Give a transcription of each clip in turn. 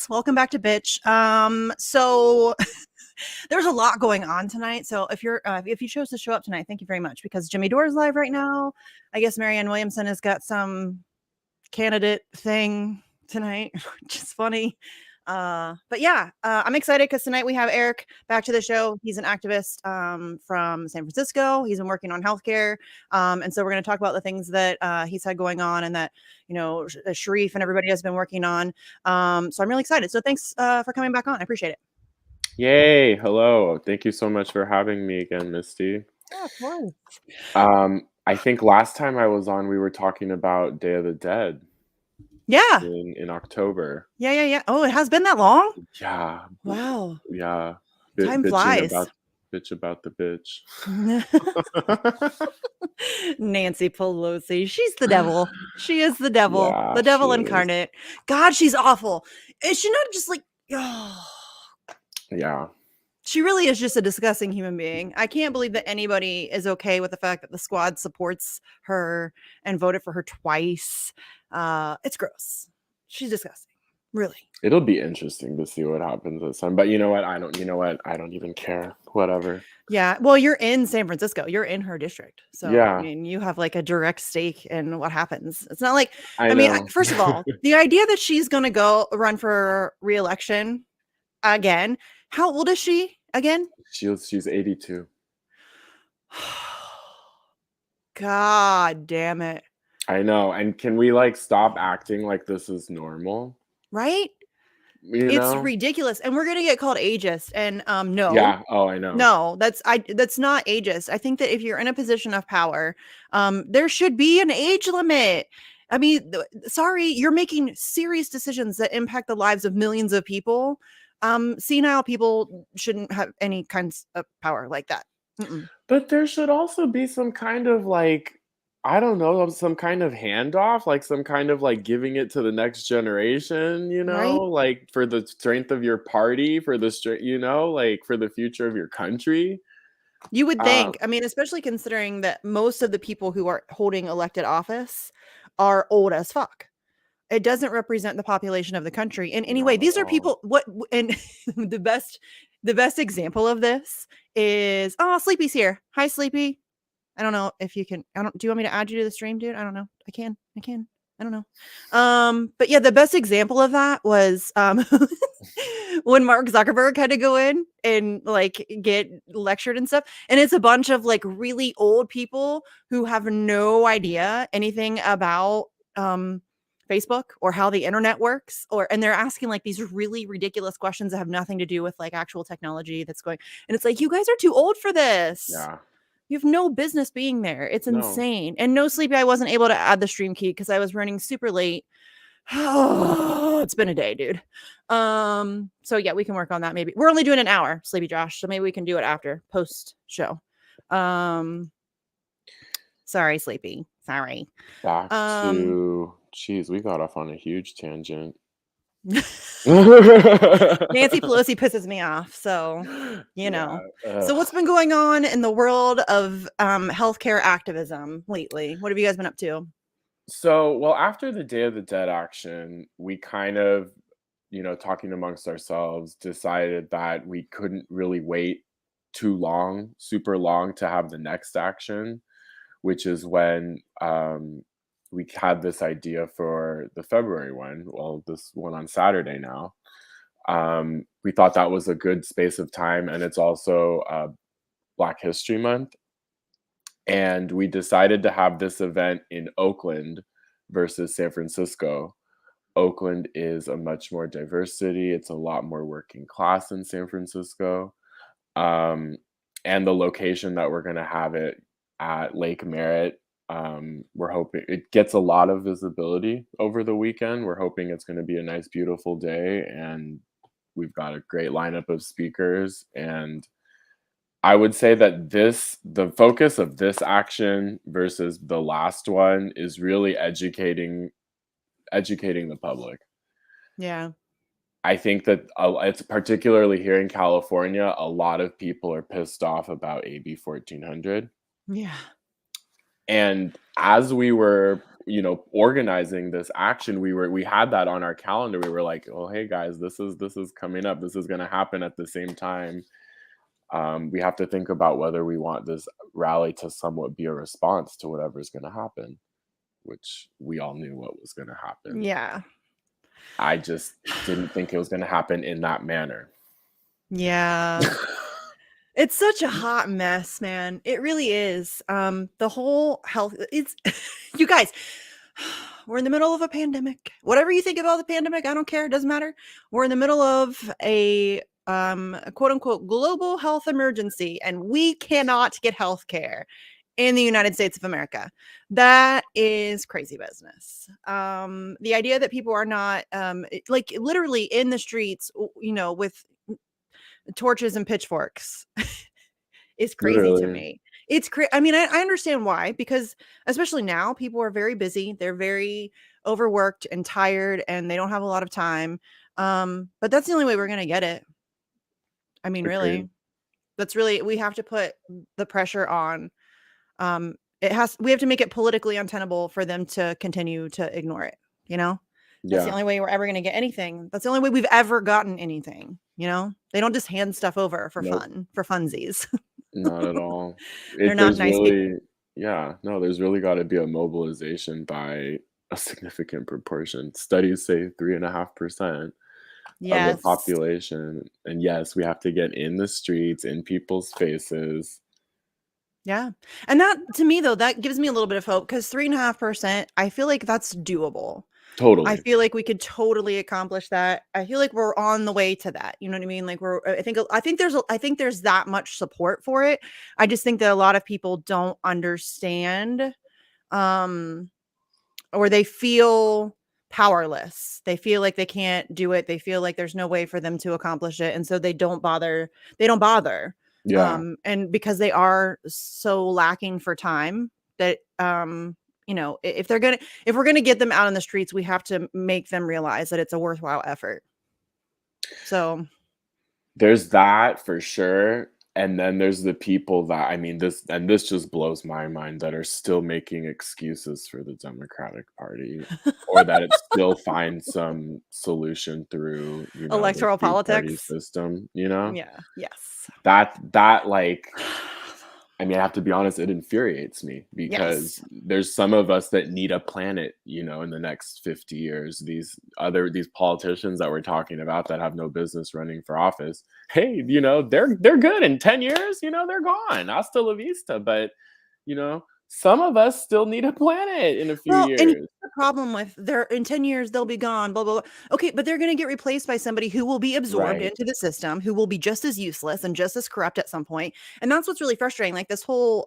guys. Welcome back to Bitch. So there's a lot going on tonight. So if you chose to show up tonight, thank you very much, because Jimmy Dore is live right now. I guess Marianne Williamson has got some candidate thing tonight, which is funny. But yeah, I'm excited because tonight we have Eric back to the show. He's an activist from San Francisco. He's been working on healthcare. And so we're going to talk about the things that he's had going on and that, Sharif and everybody has been working on. So I'm really excited. So thanks for coming back on. I appreciate it. Yay. Hello. Thank you so much for having me again, Misty. Yeah, of course. I think last time I was on, we were talking about Day of the Dead. Yeah. In October. Yeah. Oh, it has been that long? Yeah. Wow. Yeah. Time flies. Bitch about the bitch. Nancy Pelosi. She's the devil. She is the devil. Yeah, the devil she incarnate. God, she's awful. Is she not just like, oh. Yeah. She really is just a disgusting human being. I can't believe that anybody is okay with the fact that the squad supports her and voted for her twice. It's gross. She's disgusting. Really. It'll be interesting to see what happens this time. But you know what? I don't even care. Whatever. Yeah. Well, you're in San Francisco. You're in her district. So, yeah. I mean, you have like a direct stake in what happens. It's not like, I mean, first of all, the idea that she's going to go run for re-election again. How old is she again? She's 82. God damn it. I know. And can we stop acting like this is normal? Right? It's ridiculous. And we're going to get called ageist. And no. Yeah. Oh, I know. No, that's not ageist. I think that if you're in a position of power, there should be an age limit. I mean, sorry, you're making serious decisions that impact the lives of millions of people. Senile people shouldn't have any kinds of power like that. Mm-mm. But there should also be some kind of I don't know, some kind of handoff, some kind of giving it to the next generation, Right? For the strength of your party, for the for the future of your country. You would think, I mean, especially considering that most of the people who are holding elected office are old as fuck. It doesn't represent the population of the country in any way. These are people and the best example of this is, Sleepy's here. Hi, Sleepy. I don't know if you can, do you want me to add you to the stream, dude? I don't know. I can. I don't know. But yeah, the best example of that was when Mark Zuckerberg had to go in and get lectured and stuff. And it's a bunch of really old people who have no idea anything about Facebook or how the internet works, and they're asking these really ridiculous questions that have nothing to do with actual technology that's going. And it's you guys are too old for this. Yeah. You have no business being there. It's insane. And no, Sleepy, I wasn't able to add the stream key because I was running super late. Oh, it's been a day, dude. So yeah, we can work on that. Maybe we're only doing an hour, Sleepy Josh, so maybe we can do it after post show. Sorry, Sleepy. Sorry. Back to we got off on a huge tangent. Nancy Pelosi pisses me off, so So what's been going on in the world of healthcare activism lately? What have you guys been up to? So, well, after the Day of the Dead action, we kind of, talking amongst ourselves, decided that we couldn't really wait too long, super long, to have the next action, which is when we had this idea for the February one. Well, this one on Saturday now. We thought that was a good space of time, and it's also Black History Month. And we decided to have this event in Oakland versus San Francisco. Oakland is a much more diverse city. It's a lot more working class than San Francisco. And the location that we're going to have it at Lake Merritt, we're hoping it gets a lot of visibility over the weekend. We're hoping it's going to be a nice, beautiful day, and we've got a great lineup of speakers. And I would say that the focus of this action versus the last one is really educating the public. Yeah. I think that it's particularly here in California, a lot of people are pissed off about AB 1400. Yeah. And as we were organizing this action, we had that on our calendar. We were like, oh, hey guys, this is coming up. This is going to happen at the same time. We have to think about whether we want this rally to somewhat be a response to whatever's going to happen, which we all knew what was going to happen. Yeah. I just didn't think it was going to happen in that manner. Yeah. It's such a hot mess, man. It really is. The whole health, it's you guys, we're in the middle of a pandemic. Whatever you think about the pandemic, I don't care. It doesn't matter. We're in the middle of a quote unquote global health emergency, and we cannot get health care in the United States of America. That is crazy business. The idea that people are not like literally in the streets, with torches and pitchforks is crazy to Literally. me. It's I mean, I understand why, because especially now people are very busy. They're very overworked and tired, and they don't have a lot of time. But that's the only way we're going to get it. I mean, Agreed. really, we have to put the pressure on. We have to make it politically untenable for them to continue to ignore it. That's the Yeah. only way we're ever going to get anything. That's the only way we've ever gotten anything. They don't just hand stuff over for Nope. fun, for funsies. Not at all. They're not There's nice people. really, yeah, no, there's really got to be a mobilization by a significant proportion. Studies say 3.5% of the Yes. population. And yes, we have to get in the streets, in people's faces. Yeah. And that, to me, though, that gives me a little bit of hope, because 3.5%, I feel like that's doable. I Totally. feel like we could totally accomplish that. I feel like we're on the way to that. You know what I mean? Like I think there's that much support for it. I just think that a lot of people don't understand, or they feel powerless. They feel like they can't do it. They feel like there's no way for them to accomplish it. And so they don't bother. Yeah. And because they are so lacking for time that, if we're gonna get them out in the streets, we have to make them realize that it's a worthwhile effort. So There's that for sure. And then there's the people that, I mean, this just blows my mind, that are still making excuses for the Democratic Party, or that it still finds some solution through, the electoral two-party politics. system, Yeah. Yes. That, like, I mean, I have to be honest, it infuriates me, Yes. because there's some of us that need a planet, in the next 50 years. These politicians that we're talking about that have no business running for office, hey, they're good in 10 years, they're gone. Hasta la vista. But, some of us still need a planet in a few Well, and years. the problem with in 10 years, they'll be gone, blah, blah, blah. Okay, but they're going to get replaced by somebody who will be absorbed Right. into the system, who will be just as useless and just as corrupt at some point. And that's what's really frustrating. Like this whole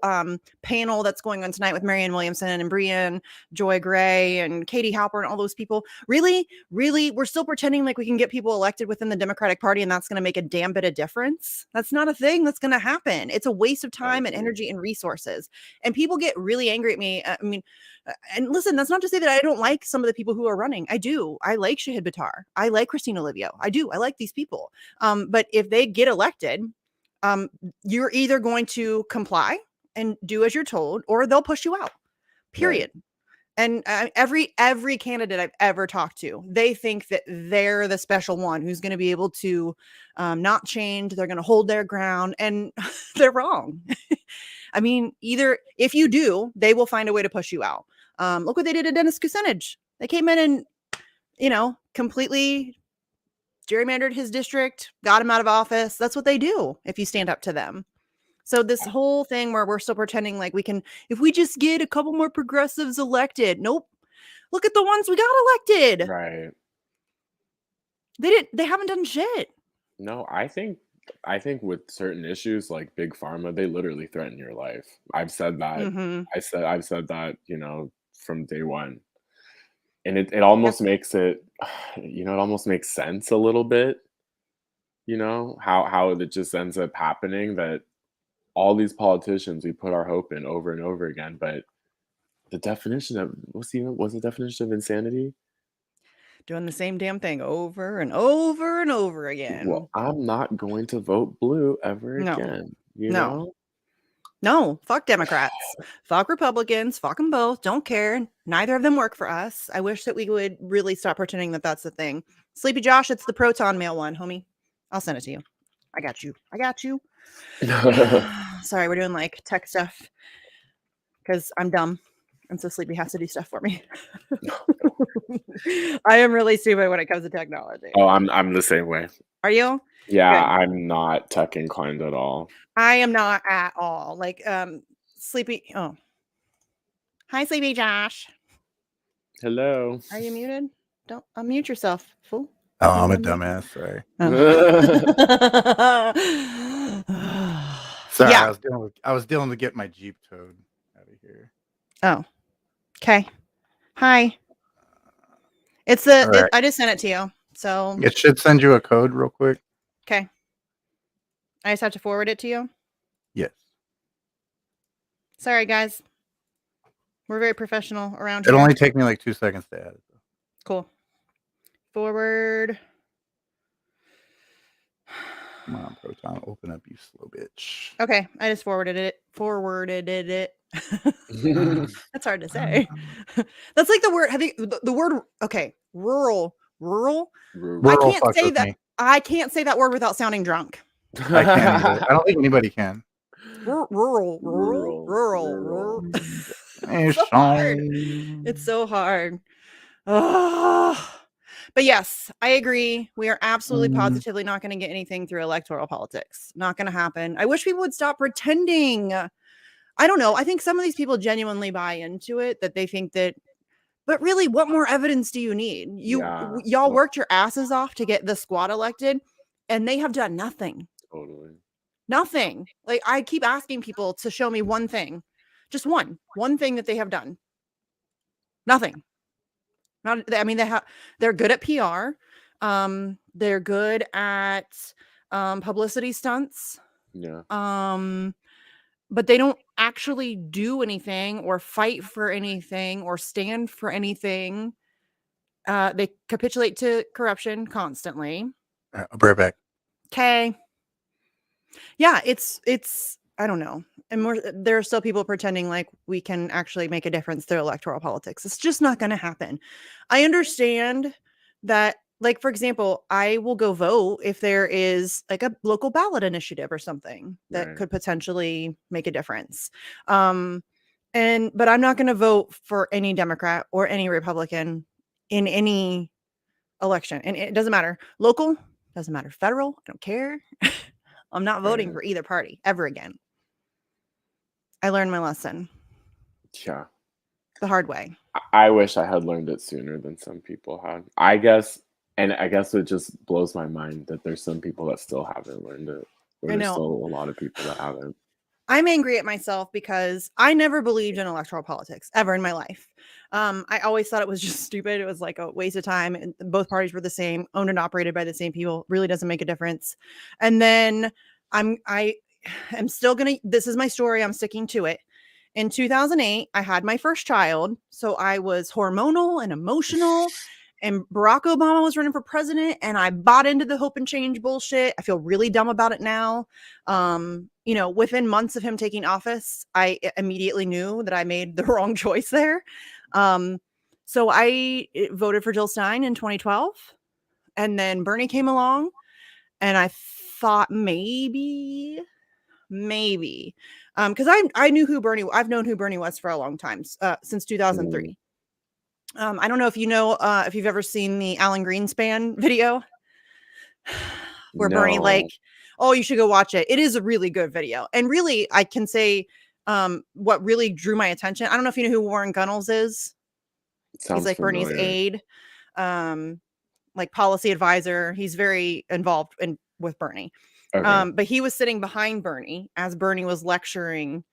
panel that's going on tonight with Marianne Williamson and Brianne Joy Gray and Katie Halper and all those people. Really, really, we're still pretending like we can get people elected within the Democratic Party and that's going to make a damn bit of difference. That's not a thing that's going to happen. It's a waste of I time and agree. energy and resources. And people get really angry at me. I mean, and listen, that's not to say that I don't like some of the people who are running. I do. I like Shahid Buttar. I like Christina Olivio. I do. I like these people. But if they get elected, you're either going to comply and do as you're told, or they'll push you out. Period. Right. And every candidate I've ever talked to, they think that they're the special one who's going to be able to not change. They're going to hold their ground, and they're wrong. I mean, either if you do, they will find a way to push you out. Look what they did to Dennis Kucinich. They came in and, completely gerrymandered his district, got him out of office. That's what they do if you stand up to them. So this whole thing where we're still pretending like we can, if we just get a couple more progressives elected. Nope. Look at the ones we got elected. Right. They haven't done shit. No, I think with certain issues like big pharma, they literally threaten your life. I've said that. Mm-hmm. I've said that, from day one. And it almost makes it, it almost makes sense a little bit, how it just ends up happening, that all these politicians we put our hope in over and over again. But the definition of what's the definition of insanity? Doing the same damn thing over and over and over again. Well, I'm not going to vote blue ever No. again, No. No, fuck Democrats. Fuck Republicans. Fuck them both. Don't care. Neither of them work for us. I wish that we would really stop pretending that that's the thing. Sleepy Josh, it's the proton mail one, homie. I'll send it to you. I got you. I got you. Sorry, we're doing like tech stuff because I'm dumb. And so Sleepy has to do stuff for me. I am really stupid when it comes to technology. Oh, I'm the same way. Are you? Yeah, Good. I'm not tech inclined at all. I am not at all. Like, Sleepy. Oh. Hi, Sleepy Josh. Hello. Are you muted? Don't unmute yourself, fool. Oh, I'm a dumbass. Sorry. Sorry, Yeah. I was dealing to get my Jeep towed out of here. Oh. Okay. Hi. It's the. Right. I just sent it to you. So it should send you a code real quick. Okay. I just have to forward it to you. Yes. Sorry, guys. We're very professional around here. It'll only take me like 2 seconds to add it. Cool. Forward. Come on, Proton, open up, you slow bitch. Okay, I just forwarded it. That's hard to say. That's like the word. Have you the word? Okay, rural. I can't say that. I can't say that word without sounding drunk. I can't either. I don't think anybody can. Rural. It's so hard. It's so hard. But yes, I agree. We are absolutely positively not going to get anything through electoral politics. Not going to happen. I wish people would stop pretending. I don't know. I think some of these people genuinely buy into it, that they think that, but really, what more evidence do you need? Y'all worked your asses off to get the squad elected, and they have done nothing. Totally. Nothing. Like, I keep asking people to show me one thing. Just one thing that they have done. Nothing. They're good at PR. They're good at publicity stunts. Yeah. But they don't actually do anything or fight for anything or stand for anything. They capitulate to corruption constantly. I'll be right back. Okay. Yeah, it's I don't know. And there are still people pretending like we can actually make a difference through electoral politics. It's just not going to happen. I understand that, like, for example, I will go vote if there is like a local ballot initiative or something that could potentially make a difference. But I'm not going to vote for any Democrat or any Republican in any election. And it doesn't matter. Local, doesn't matter. Federal, I don't care. I'm not voting for either party ever again. I learned my lesson. Yeah. The hard way. I wish I had learned it sooner than some people had. I guess it just blows my mind that there's some people that still haven't learned it. There's still a lot of people that haven't. I'm angry at myself because I never believed in electoral politics ever in my life. I always thought it was just stupid. It was like a waste of time. And both parties were the same, owned and operated by the same people. Really doesn't make a difference. And then I am still going to, this is my story. I'm sticking to it. In 2008, I had my first child. So I was hormonal and emotional, and Barack Obama was running for president, and I bought into the hope and change bullshit. I feel really dumb about it now. Within months of him taking office, I immediately knew that I made the wrong choice there. So I voted for Jill Stein in 2012, and then Bernie came along, and I thought maybe, because I knew who Bernie. I've known who Bernie was for a long time, since 2003. I don't know if you know if you've ever seen the Alan Greenspan video where Bernie you should go watch it. It is a really good video, and really I can say what really drew my attention. I don't know if you know who Warren Gunnels is. He's like familiar. Bernie's aide, like policy advisor. He's very involved with Bernie. Okay. But he was sitting behind Bernie as Bernie was lecturing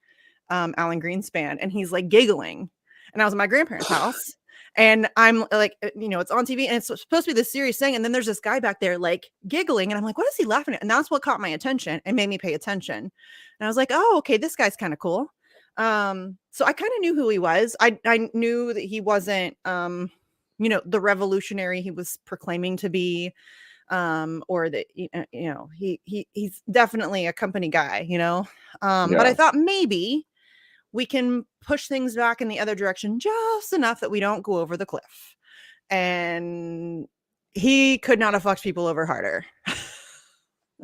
Alan Greenspan, and he's like giggling. And I was at my grandparents' house, and I'm like, it's on TV, and it's supposed to be this serious thing. And then there's this guy back there like giggling, and I'm like, what is he laughing at? And that's what caught my attention and made me pay attention. And I was like, oh, okay, this guy's kind of cool. So I kind of knew who he was. I knew that he wasn't, the revolutionary he was proclaiming to be. or that he's definitely a company guy, but I thought maybe we can push things back in the other direction just enough that we don't go over the cliff. And he could not have fucked people over harder.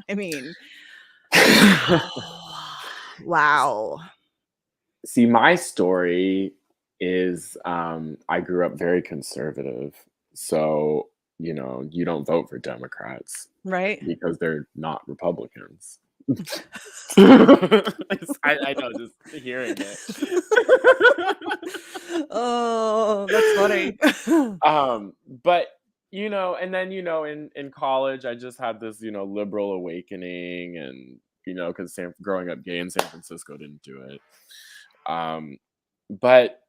I mean, wow. See, my story is I grew up very conservative. So, you don't vote for Democrats. Right. Because they're not Republicans. I know, just hearing it. Oh, that's funny. But and then in college I just had this liberal awakening, and because growing up gay in San Francisco didn't do it. But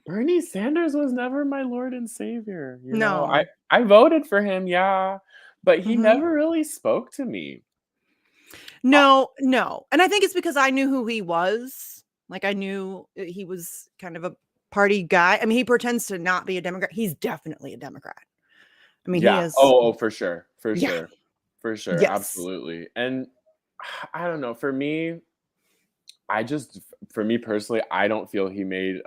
Bernie Sanders was never my Lord and Savior. No. I voted for him, yeah, but he never really spoke to me. No. And I think it's because I knew who he was. Like, I knew he was kind of a party guy. I mean, he pretends to not be a Democrat. He's definitely a Democrat. I mean, yeah. He is. Oh, for sure. Yeah. For sure. Yes. Absolutely. And I don't know. For me personally, I don't feel he made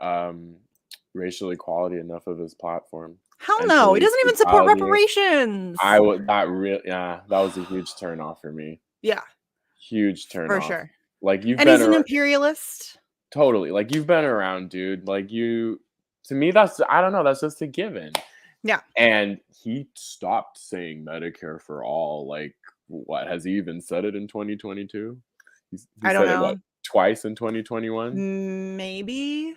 racial equality enough of his platform. Hell no. He doesn't even support reparations. That was a huge turnoff for me. Yeah. Huge turnoff. For sure. Like, and he's an imperialist. Totally. Like, you've been around, dude. Like, to me, that's just a given. Yeah. And he stopped saying Medicare for all. Like, what, has he even said it in 2022? I don't know. Twice in 2021? Maybe.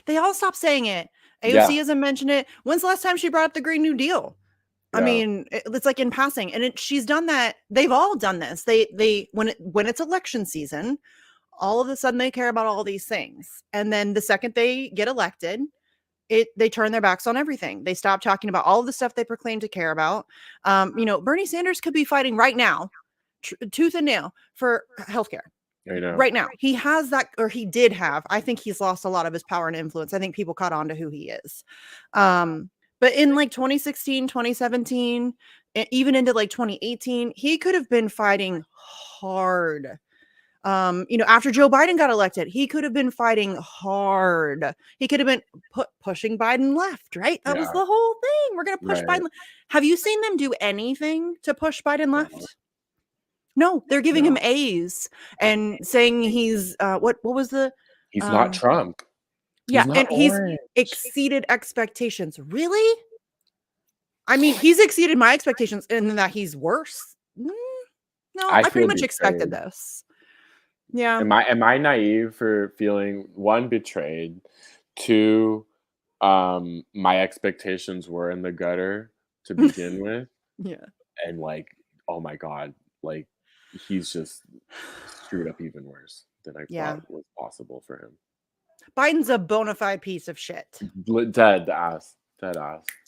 They all stopped saying it. AOC hasn't mentioned it. When's the last time she brought up the Green New Deal? Yeah. I mean, it's like in passing, and she's done that. They've all done this. They when it's election season, all of a sudden they care about all these things, and then the second they get elected, they turn their backs on everything. They stop talking about all of the stuff they proclaim to care about. Bernie Sanders could be fighting right now, tooth and nail, for healthcare. I know. Right now, he has that, or he did have. I think he's lost a lot of his power and influence. I think people caught on to who he is. But in like 2016, 2017, even into like 2018, he could have been fighting hard. After Joe Biden got elected, he could have been fighting hard. He could have been pushing Biden left, right? That was the whole thing. We're going to push Biden. Have you seen them do anything to push Biden left? No, they're giving him A's and saying he's what was the he's not Trump. He's exceeded expectations. Really? I mean, he's exceeded my expectations in that he's worse. No, I pretty much expected this. Yeah. Am I naive for feeling, one, betrayed, two, my expectations were in the gutter to begin with? Yeah. And like, oh my God, like, he's just screwed up even worse than I thought was possible for him. Biden's a bona fide piece of shit. Dead ass.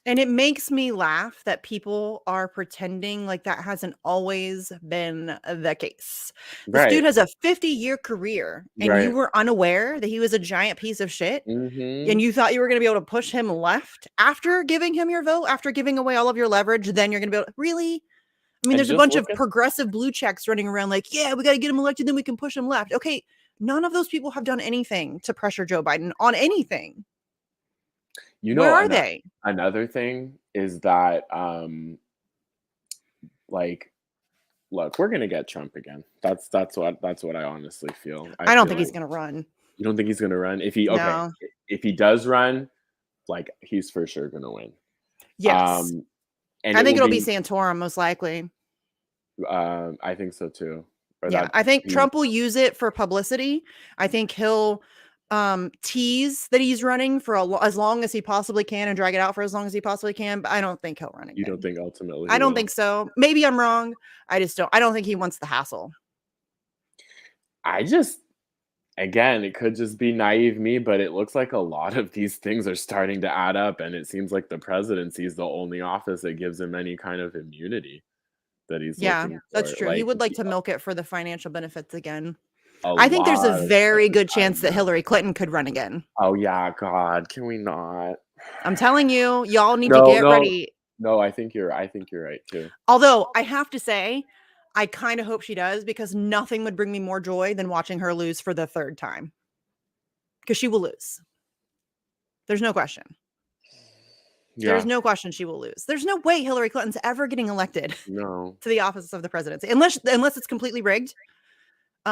And it makes me laugh that people are pretending like that hasn't always been the case. This dude has a 50-year career, and you were unaware that he was a giant piece of shit, and you thought you were going to be able to push him left after giving him your vote, after giving away all of your leverage. Then you're going to be able to, really? I mean, there's a bunch of progressive blue checks running around like, yeah, we got to get him elected, then we can push him left. Okay, none of those people have done anything to pressure Joe Biden on anything. Where are they? Another thing is that, like, look, we're gonna get Trump again. That's what I honestly feel. I don't think he's gonna run. You don't think he's gonna run? If he does run, like, he's for sure gonna win. Yes. And I think it'll be Santorum most likely. I think so too. I think Trump will use it for publicity. I think he'll tease that he's running for as long as he possibly can and drag it out for as long as he possibly can, but I don't think he'll run again. You don't think ultimately? I don't think so. Maybe I'm wrong. I don't think he wants the hassle. Again, it could just be naive me, but it looks like a lot of these things are starting to add up, and it seems like the presidency is the only office that gives him any kind of immunity that he's looking for. That's true. He would like to milk it for the financial benefits again. I think there's a very good chance that Hillary Clinton could run again. Oh yeah, God, can we not? I'm telling you, y'all need to get ready. No, I think you're right too. Although I have to say, I kind of hope she does, because nothing would bring me more joy than watching her lose for the third time. Because she will lose. There's no question. There's Yeah. no question she will lose. There's no way Hillary Clinton's ever getting elected No. to the office of the presidency, unless it's completely rigged.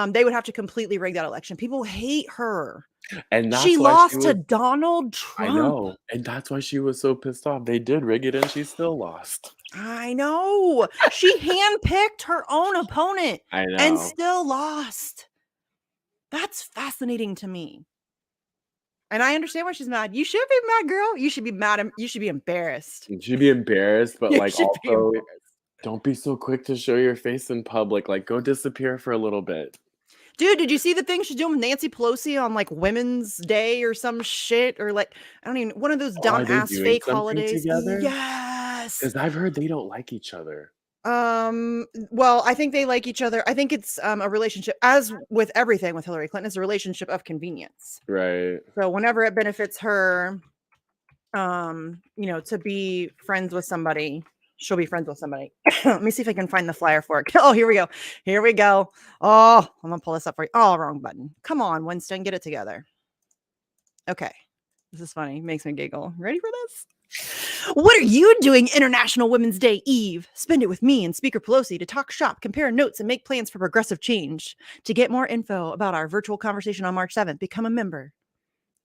They would have to completely rig that election. People hate her. And She that's why she lost to was Donald I Trump. know. And that's why she was so pissed off. They did rig it and she still lost. I know. She handpicked her own opponent I and know. still lost. That's fascinating to me. And I understand why she's mad. You should be mad, girl. You should be mad. You should be embarrassed. You should be embarrassed, but You like should be also embarrassed. don't be so quick to show your face in public. Like go disappear for a little bit. Dude, did you see the thing she's doing with Nancy Pelosi on like Women's Day or some shit? Or like, I don't even, one of those Oh, are they dumb-ass doing fake something holidays. together? Yes. Because I've heard they don't like each other. Well, I think they like each other. I think it's a relationship, as with everything with Hillary Clinton, it's a relationship of convenience. Right. So whenever it benefits her, to be friends with somebody, she'll be friends with somebody. Let me see if I can find the flyer for it. Oh, here we go. Here we go. Oh, I'm gonna pull this up for you. Oh, wrong button. Come on, Winston, get it together. Okay. This is funny. Makes me giggle. Ready for this? What are you doing International Women's Day Eve? Spend it with me and Speaker Pelosi to talk shop, compare notes, and make plans for progressive change. To get more info about our virtual conversation on March 7th, become a member.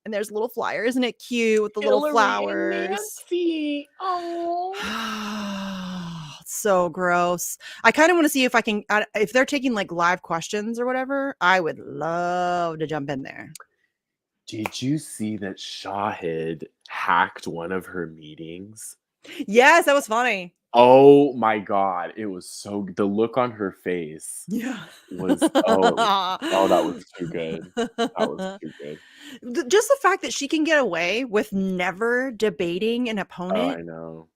And there's a little flyer. Isn't it cute with the little flowers? Nancy. Oh. So gross. I kind of want to see if I can, if they're taking like live questions or whatever, I would love to jump in there. Did you see that Shahid hacked one of her meetings? Yes, that was funny. Oh my God. It was so the look on her face Yeah. was that was too good. That was too good. Just the fact that she can get away with never debating an Oh, opponent, I know.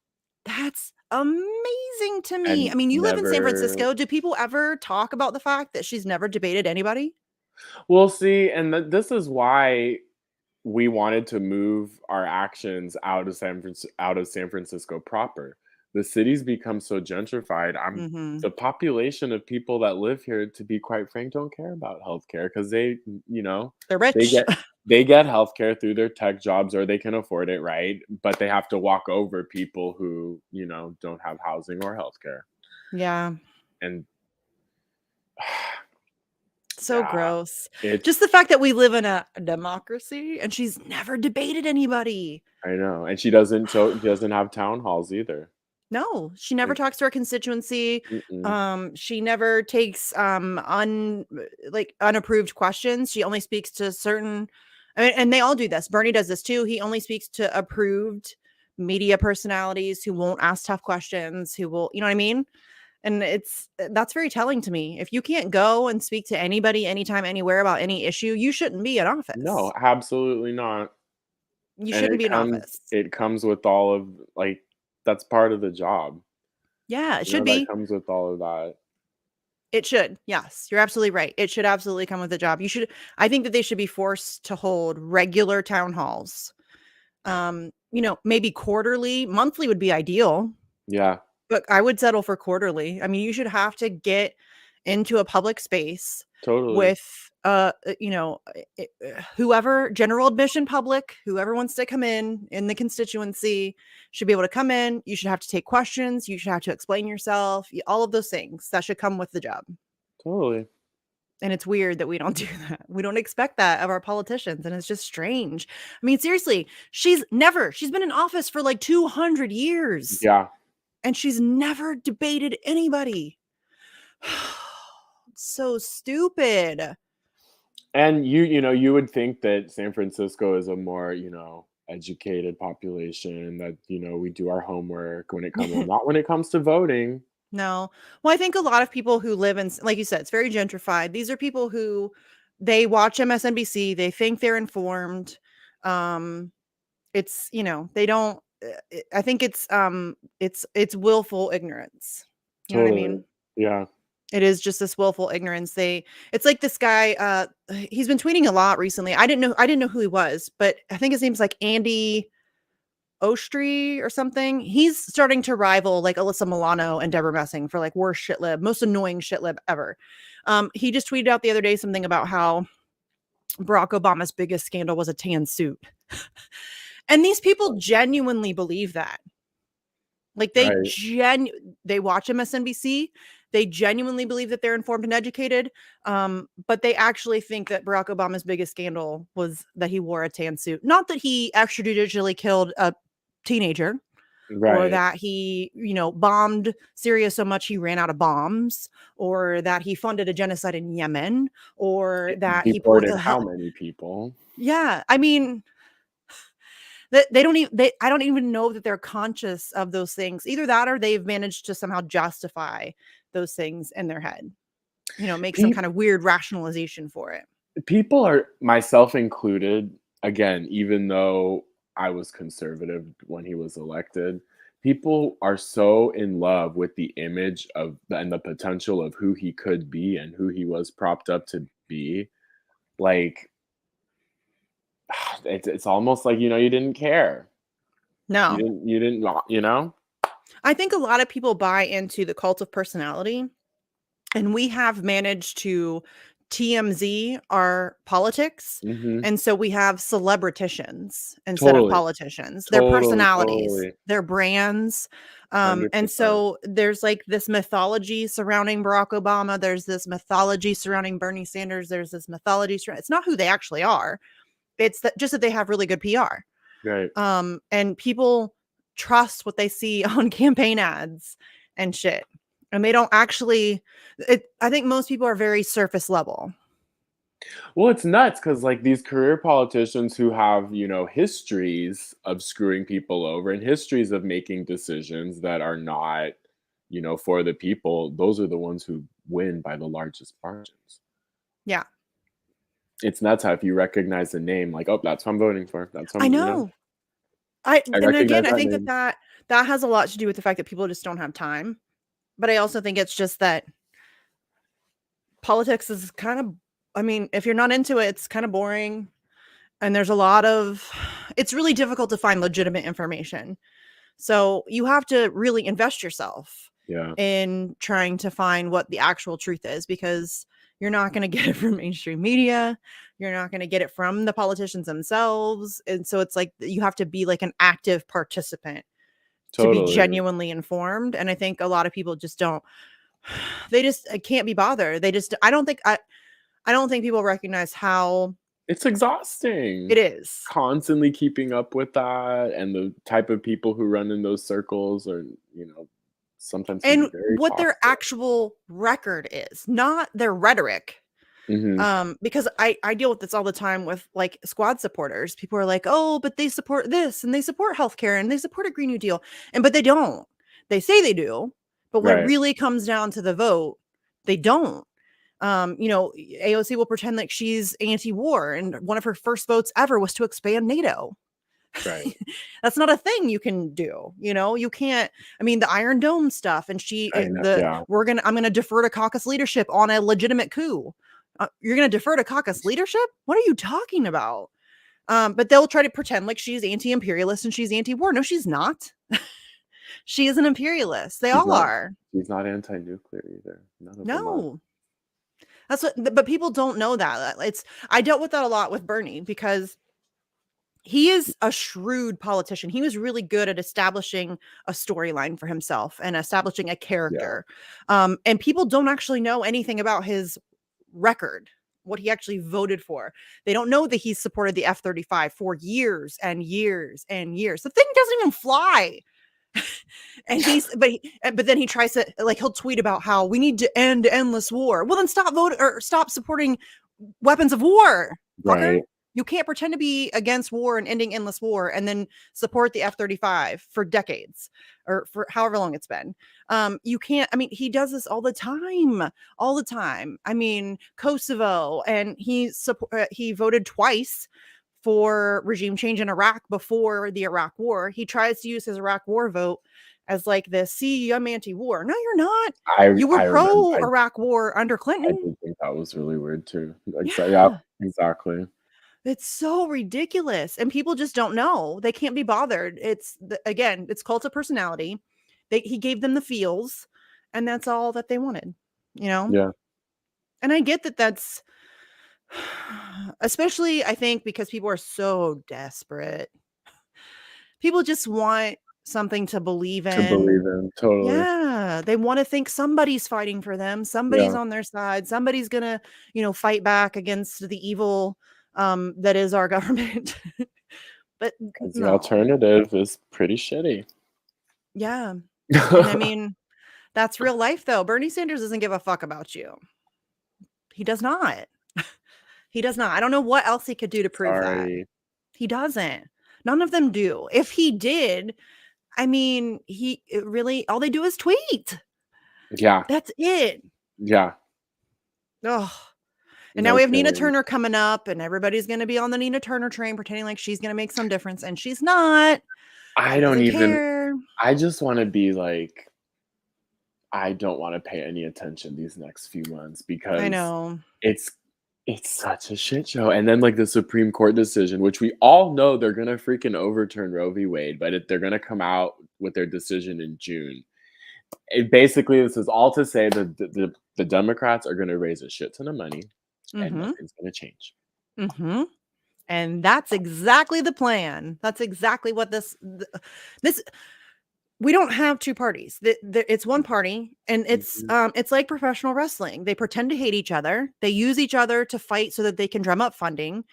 that's amazing to me. And I mean, you live in San never Francisco. Do people ever talk about the fact that she's never debated anybody? Well, see, and this is why we wanted to move our actions out of San Francisco proper. The city's become so gentrified. Mm-hmm. The population of people that live here, to be quite frank, don't care about healthcare because they, They're rich. they get healthcare through their tech jobs or they can afford it, right? But they have to walk over people who, don't have housing or healthcare. Yeah. And So yeah, gross. it's Just the fact that we live in a democracy and she's never debated anybody. I know. And she doesn't have town halls either. No, she never talks to her constituency. Mm-mm. She never takes unapproved questions. She only speaks to certain, and they all do this. Bernie does this too. He only speaks to approved media personalities who won't ask tough questions, who will, you know what I mean? And that's very telling to me. If you can't go and speak to anybody, anytime, anywhere about any issue, you shouldn't be in office. No, absolutely not. You shouldn't be in office. It comes with all of that's part of the job. Yeah, it should be. That comes with all of that. It should. Yes, you're absolutely right. It should absolutely come with the job. I think that they should be forced to hold regular town halls. Maybe quarterly. Monthly would be ideal. Yeah. But I would settle for quarterly. I mean, you should have to get into a public space Totally. with whoever, general admission public, whoever wants to come in the constituency should be able to come in. You should have to take questions. You should have to explain yourself. All of those things that should come with the job. Totally. And it's weird that we don't do that. We don't expect that of our politicians. And it's just strange. I mean, seriously, she's been in office for like 200 years. Yeah. And she's never debated anybody. So stupid. And you would think that San Francisco is a more, educated population, that, we do our homework when it comes not when it comes to voting. No. Well, I think a lot of people who live in, like you said, it's very gentrified. These are people who they watch MSNBC, they think they're informed. It's, they don't, I think it's willful ignorance. You know what I mean? Yeah. It is just this willful ignorance. It's like this guy, he's been tweeting a lot recently. I didn't know who he was, but I think his name's like Andy Ostry or something. He's starting to rival like Alyssa Milano and Deborah Messing for like worst shitlib, most annoying shitlib ever. He just tweeted out the other day something about how Barack Obama's biggest scandal was a tan suit. And these people genuinely believe that. Like they watch MSNBC. They genuinely believe that they're informed and educated. But they actually think that Barack Obama's biggest scandal was that he wore a tan suit. Not that he extrajudicially killed a teenager, or that he, bombed Syria so much he ran out of bombs, or that he funded a genocide in Yemen, or that he deported how many people. Yeah, I mean, I don't even know that they're conscious of those things. Either that or they've managed to somehow justify those things in their head, make some kind of weird rationalization for it. People are, myself included, again, even though I was conservative when he was elected, people are so in love with the image of and the potential of who he could be and who he was propped up to be. Like, it's almost like, you didn't care. No. You didn't. I think a lot of people buy into the cult of personality, and we have managed to TMZ our politics. And so we have celebriticians instead of politicians. Their personalities, their brands. And so there's like this mythology surrounding Barack Obama. There's this mythology surrounding Bernie Sanders. There's this mythology. It's not who they actually are. It's just that they have really good PR. Right. And people trust what they see on campaign ads and shit. And they don't actually, I think most people are very surface level. Well, it's nuts because like these career politicians who have, histories of screwing people over and histories of making decisions that are not, for the people, those are the ones who win by the largest margins. Yeah. It's nuts how if you recognize the name, like, oh, that's who I'm voting for. That's who I know. And again, I think that has a lot to do with the fact that people just don't have time. But I also think it's just that politics is kind of, if you're not into it, it's kind of boring. And there's it's really difficult to find legitimate information. So you have to really invest yourself in trying to find what the actual truth is, because you're not going to get it from mainstream media. You're not going to get it from the politicians themselves. And so it's like you have to be like an active participant to be genuinely informed. And I think a lot of people just can't be bothered. I don't think people recognize how it's exhausting. It is. Constantly keeping up with that, and the type of people who run in those circles are, sometimes and what their actual record is, not their rhetoric. Because I deal with this all the time with like squad supporters. People are like, oh, but they support this and they support healthcare and they support a Green New Deal. But they don't. They say they do, but when it really comes down to the vote, they don't. AOC will pretend like she's anti-war, and one of her first votes ever was to expand NATO. Right. That's not a thing you can do. You can't. The Iron Dome stuff, and I'm gonna defer to caucus leadership on a legitimate coup. You're gonna defer to caucus leadership? What are you talking about? But they'll try to pretend like she's anti-imperialist and she's anti-war. No, she's not. She is an imperialist. She's all are. She's not anti-nuclear either. No. That's what, but people don't know that. I dealt with that a lot with Bernie because he is a shrewd politician. He was really good at establishing a storyline for himself and establishing a character. And people don't actually know anything about his record, what he actually voted for. They don't know that he supported the F-35 for years and years and years. The thing doesn't even fly. And but then he tries to, like, he'll tweet about how we need to end endless war. Well, then stop supporting weapons of war. Right. You can't pretend to be against war and ending endless war and then support the F-35 for decades or for however long it's been. You can't. He does this all the time. Kosovo, and he voted twice for regime change in Iraq before the Iraq war. He tries to use his Iraq war vote as like this, see, I'm anti-war. No, you're not. You were pro-Iraq war under Clinton. I did think that was really weird too. Yeah, exactly. It's so ridiculous, and people just don't know. They can't be bothered. Again, it's cult of personality. He gave them the feels, and that's all that they wanted, you know? Yeah. And I get that that's especially, I think, because people are so desperate. People just want something to believe To believe in. in, totally. Yeah, they wanna think somebody's fighting for them, somebody's Yeah, on their side, somebody's gonna, fight back against the evil, that is our government. But n because the no. alternative is pretty shitty. Yeah, and I mean, that's real life, though. Bernie Sanders doesn't give a fuck about you. He does not. He does not. I don't know what else he could do to prove that. Sorry. He doesn't. None of them do. If he did, I mean, really all they do is tweet. Yeah, That's it. yeah, Ugh. And now no we have Nina kidding. Turner coming up, and everybody's gonna be on the Nina Turner train pretending like she's gonna make some difference, and she's not. I She don't doesn't even care. I just wanna be like, I don't wanna pay any attention these next few months I because know. it's it's such a shit show, and then, like, the Supreme Court decision, which we all know they're gonna freaking overturn Roe v. Wade, but they're gonna come out with their decision in June. Basically, this is all to say that the Democrats are gonna raise a shit ton of money, and Mhm. nothing's gonna change. Mhm. And that's exactly the plan. That's exactly what this we don't have 2 parties. It's one party, and Mhm. it's like professional wrestling. They pretend to hate each other. They use each other to fight so that they can drum up funding.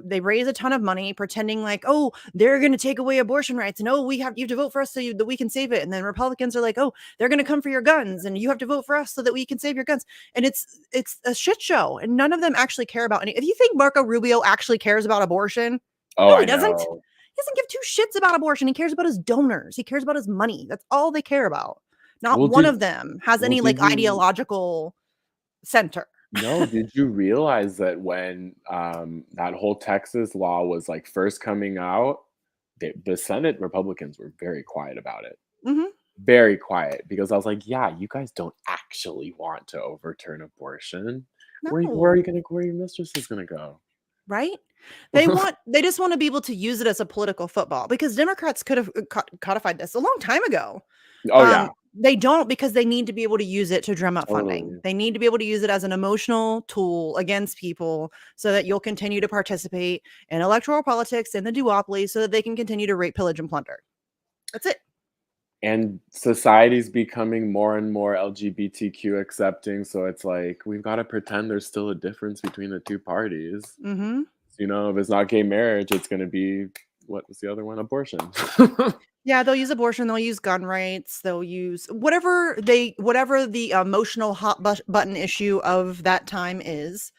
They raise a ton of money pretending like, "Oh, they're gonna take away abortion rights, and, oh, you have to vote for us that we can save it." And then Republicans are like, "Oh, they're gonna come for your guns, and you have to vote for us so that we can save your guns." And it's a shit show, and none of them actually care about any. If you think Marco Rubio actually cares about abortion, Oh, no, he I doesn't. know. He doesn't give 2 shits about abortion. He cares about his donors. He cares about his money. That's all they care about. Not Well, one did of them has well, any, did like, you ideological center. no, did you realize that when, that whole Texas law was, like, first coming out, the Senate Republicans were very quiet about it. Mhm. Very quiet, because I was like, "Yeah, you guys don't actually want to overturn abortion. Where are No, you gonna where your mistress is gonna go?" right? They just wanna be able to use it as a political football because Democrats could have, codified this a long time ago. Oh, yeah, They don't because they need to be able to use it to drum up funding. totally. They need to be able to use it as an emotional tool against people so that you'll continue to participate in electoral politics and the duopoly so that they can continue to rape, pillage, and plunder. That's it. And society's becoming more and more LGBTQ accepting, so it's like, we've gotta pretend there's still a difference between the 2 parties. Mhm. If it's not gay marriage, it's gonna be what was the other one? Abortion. Yeah, they'll use abortion, they'll use gun rights, they'll use whatever the emotional button issue of that time is,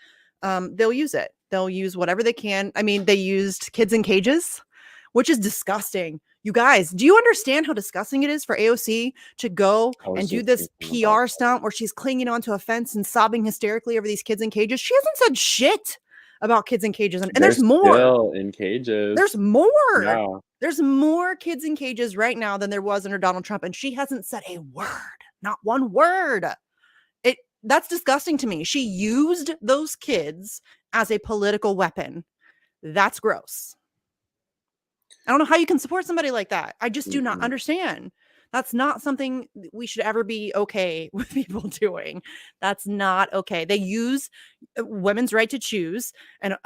they'll use it. They'll use whatever they can. I mean, they used kids in cages, which is disgusting. You guys, do you understand how disgusting it is for AOC to go I was and do just this thinking about PR stunt where she's clinging onto a fence and sobbing hysterically over these kids in cages? She hasn't said shit about kids in cages, and they're there's more. still in cages. There's more. Yeah. There's more kids in cages right now than there was under Donald Trump, and she hasn't said a word, not one word. That's disgusting to me. She used those kids as a political weapon. That's gross. I don't know how you can support somebody like that. I just do not Mm-mm. understand. That's not something we should ever be okay with people doing. That's not okay. They use women's right to choose, and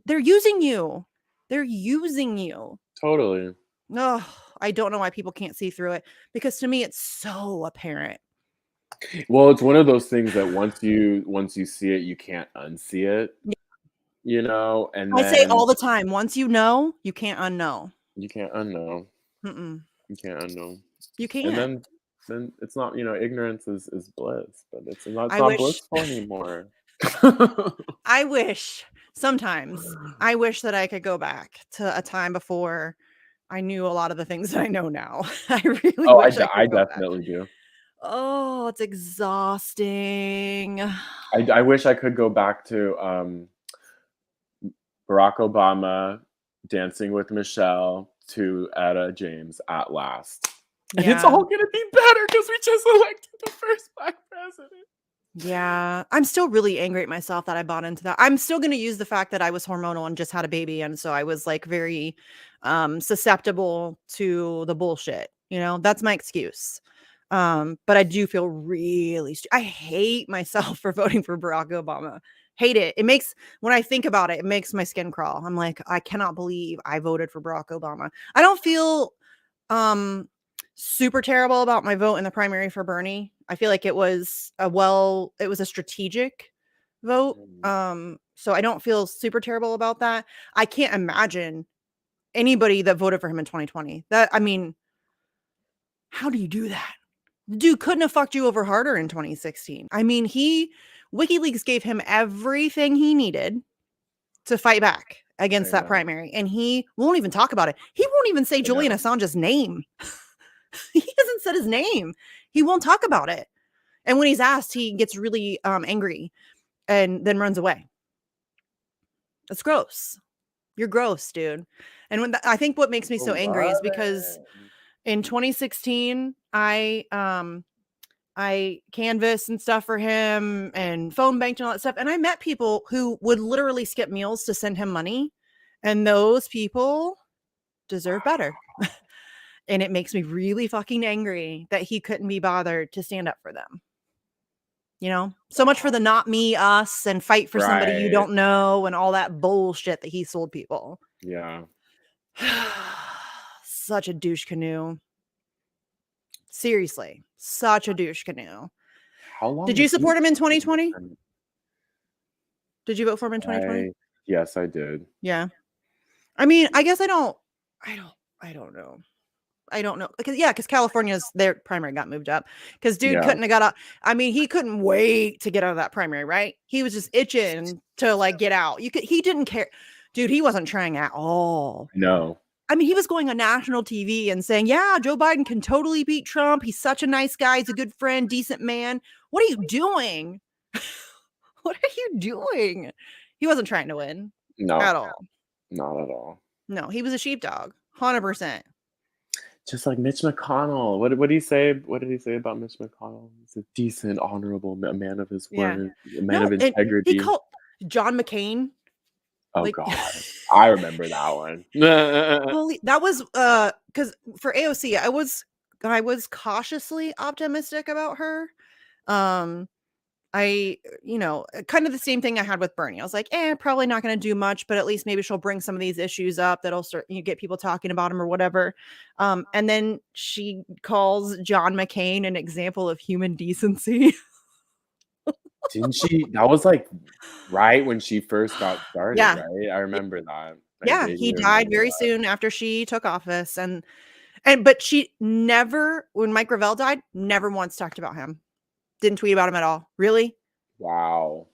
they're using you. They're using you. Totally. Oh, I don't know why people can't see through it because to me it's so apparent. Well, it's one of those things that once you see it, you can't unsee it, and I say all then the time, once you know, you can't unknow. you can't unknow. Mm-mm. You can't unknow. You And can't. then it's not, ignorance is bliss, but it's I not wish blissful anymore. I wish sometimes I wish that I could go back to a time before I knew a lot of the things that I know now. I really Oh, wish I I could go back. definitely do. Oh, it's exhausting. I wish I could go back to, Barack Obama dancing with Michelle to Etta James at last. And it's Yeah. all gonna be better because we just elected the first Black president. Yeah, I'm still really angry at myself that I bought into that. I'm still going to use the fact that I was hormonal and just had a baby, and so I was like very susceptible to the bullshit. That's my excuse. But I do feel really I hate myself for voting for Barack Obama. Hate it. When I think about it, it makes my skin crawl. I'm like, I cannot believe I voted for Barack Obama. I don't feel super terrible about my vote in the primary for Bernie. I feel like it was a strategic vote. So I don't feel super terrible about that. I can't imagine anybody that voted for him in 2020. How do you do that? The dude couldn't have fucked you over harder in 2016. WikiLeaks gave him everything he needed to fight back against that primary, and he won't even talk about it. He won't even say Julian Assange's name. He hasn't said his name. He won't talk about it. And when he's asked, he gets really angry and then runs away. It's gross. You're gross, dude. And I think what makes me so angry is because in 2016, I canvassed and stuff for him and phone banked and all that stuff. And I met people who would literally skip meals to send him money. And those people deserve better. And it makes me really fucking angry that he couldn't be bothered to stand up for them. So much for the not me, us, and fight for somebody you don't know and all that bullshit that he sold people. Yeah. Such a douche canoe. Seriously, such a douche canoe. How long did you support him in 2020? Did you vote for him in 2020? Yes, I did. Yeah. I guess I don't know. I don't know. Because California's their primary got moved up. Because dude couldn't have got out. He couldn't wait to get out of that primary, right? He was just itching to get out. He didn't care. Dude, he wasn't trying at all. No. He was going on national TV and saying, yeah, Joe Biden can totally beat Trump. He's such a nice guy. He's a good friend, decent man. What are you doing? What are you doing? He wasn't trying to win. No. At all. Not at all. No, he was a sheepdog. 100%. Just like Mitch McConnell. What did he say? What did he say about Mitch McConnell? He's a decent, honorable man of his word, a man of integrity. He called John McCain. Oh God, I remember that one. Well, that was because for AOC, I was cautiously optimistic about her. Kind of the same thing I had with Bernie. I was like, probably not going to do much, but at least maybe she'll bring some of these issues up that'll start get people talking about him or whatever. And then she calls John McCain an example of human decency. Didn't she? That was right when she first got started, Yeah. right? I remember that. Yeah, he died very soon after she took office, but she never, when Mike Gravel died, never once talked about him. Didn't tweet about him at all. Really? Wow.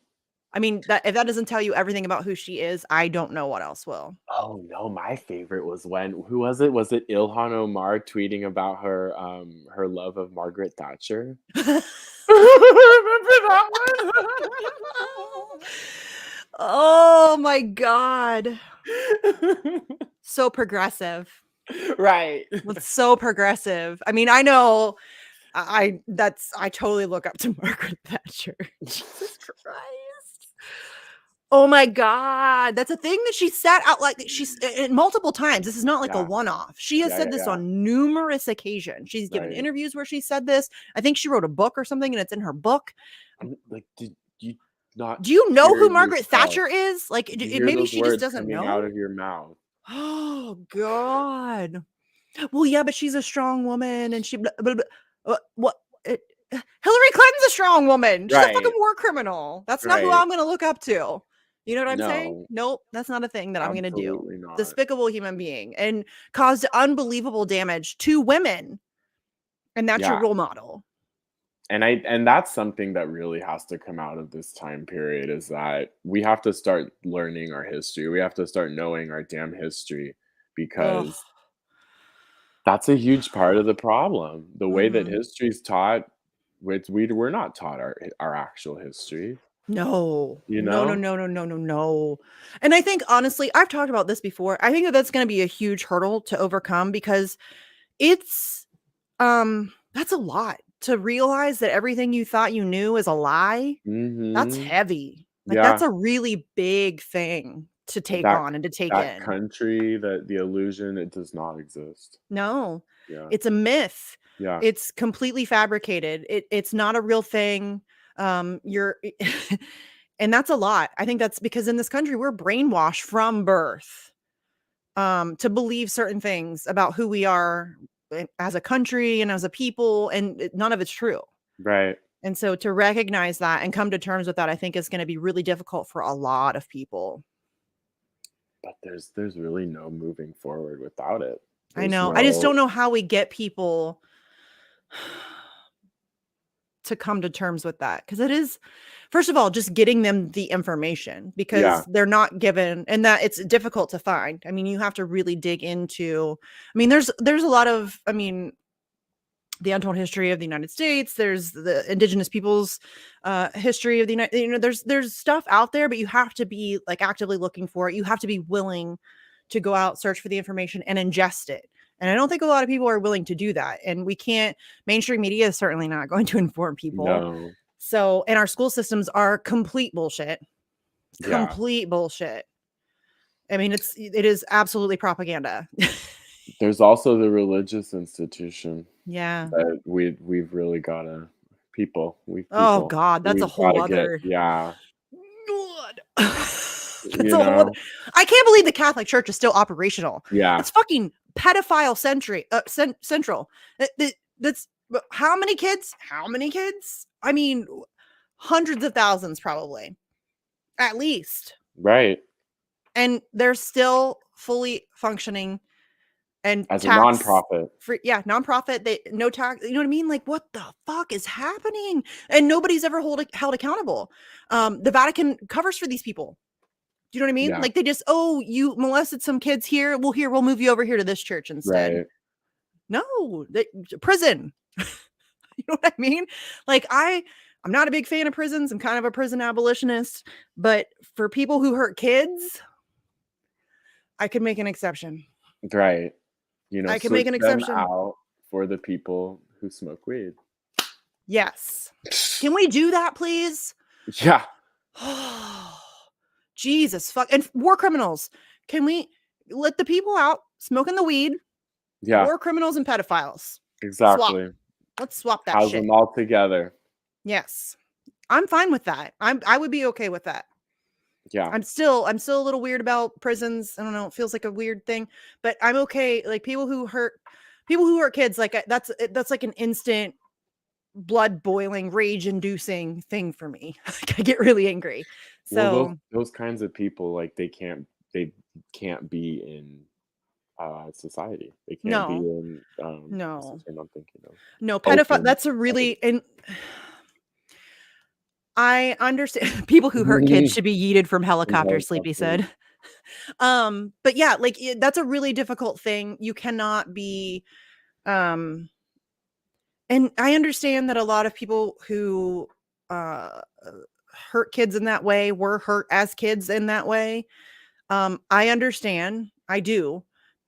If that doesn't tell you everything about who she is, I don't know what else will. Oh no, my favorite was who was it? Was it Ilhan Omar tweeting about her her love of Margaret Thatcher? Remember that one? Oh my God. So progressive. Right. It's so progressive. I know I totally look up to Margaret Thatcher. Jesus Christ. Oh my God. That's a thing that she said out she's multiple times. This is not a one-off. She has said this on numerous occasions. She's given interviews where she said this. I think she wrote a book or something and it's in her book. Did you not? Do you know who Margaret Thatcher is? Maybe she just doesn't know. Out of your mouth. Oh God. Well, yeah, but she's a strong woman and she what Hillary Clinton's a strong woman. She's a fucking war criminal. That's not who I'm going to look up to. You know what I'm saying? Nope, that's not a thing that I'm going to do. Not. Despicable human being and caused unbelievable damage to women. And that's your role model. And that's something that really has to come out of this time period is that we have to start learning our history. We have to start knowing our damn history because that's a huge part of the problem. The way that history is taught, we're not taught our actual history. No. You know? No. And I think, honestly, I've talked about this before. I think that's going to be a huge hurdle to overcome because it's, that's a lot to realize that everything you thought you knew is a lie, that's Mm-hmm. heavy. Like, that's Yeah. a really big thing to take That on and to take that in. country, that the illusion, it does not exist. No, Yeah. it's a myth. Yeah. It's completely fabricated. It's not a real thing. You're and that's a lot. I think that's because in this country we're brainwashed from birth to believe certain things about who we are as a country and as a people, and none of it's true. Right. And so to recognize that and come to terms with that, I think is going to be really difficult for a lot of people. But there's really no moving forward without it. I There's know. I just no don't know how we get people to come to terms with that, because it is, first of all, just getting them the information, Yeah. because they're not given, and that it's difficult to find. I mean, you have to really dig into, I mean, there's a lot of, I mean, the untold history of the United States, there's the indigenous peoples history of the United, you know, there's stuff out there, but you have to be like actively looking for it. You have to be willing to go out, search for the information and ingest it. And I don't think a lot of people are willing to do that. And we can't, mainstream media is certainly not going to inform people. No. So, and our school systems are complete bullshit. Yeah. Complete bullshit. I mean, it is absolutely propaganda. There's also the religious institution Yeah. that we've really gotta Oh God, that's a we've whole gotta get, other. yeah, God. That's you a whole other. know, I can't believe the Catholic Church is still operational. yeah, It's fucking pedophile central. That's how many kids? How many kids? I mean, hundreds of thousands, probably, at least. right. And they're still fully functioning and As a tax nonprofit, free. Yeah, nonprofit. They no tax. You know what I mean? Like, what the fuck is happening? And nobody's ever held accountable. The Vatican covers for these people. Do you know what I mean? yeah, Like, they just, oh, you molested some kids here. Well, we'll move you over here to this church instead. right. No, prison. You know what I mean? Like, I'm not a big fan of prisons. I'm kind of a prison abolitionist, but for people who hurt kids, I could make an exception. Right. You know, I can make switch an them exception. out for the people who smoke weed. Yes. Can we do that, please? Yeah. Jesus fuck. And war criminals. Can we let the people out smoking the weed? Yeah. War criminals and pedophiles. Exactly. Let's swap that House shit. them all together. Yes. I'm fine with that. I would be okay with that. Yeah. I'm still a little weird about prisons. I don't know. It feels like a weird thing, but I'm okay. Like, people who hurt kids, like, that's like an instant blood boiling, rage inducing thing for me. Like, I get really angry. So Well, those kinds of people, like, they can't be in society. They can't be in no, what's the term I'm thinking of? no, pedophile. That's a really, and I understand people who hurt kids should be yeeted from helicopters, Sleepy said. But yeah, like, that's a really difficult thing. You cannot be, and I understand that a lot of people who hurt kids in that way were hurt as kids in that way. I understand. I do.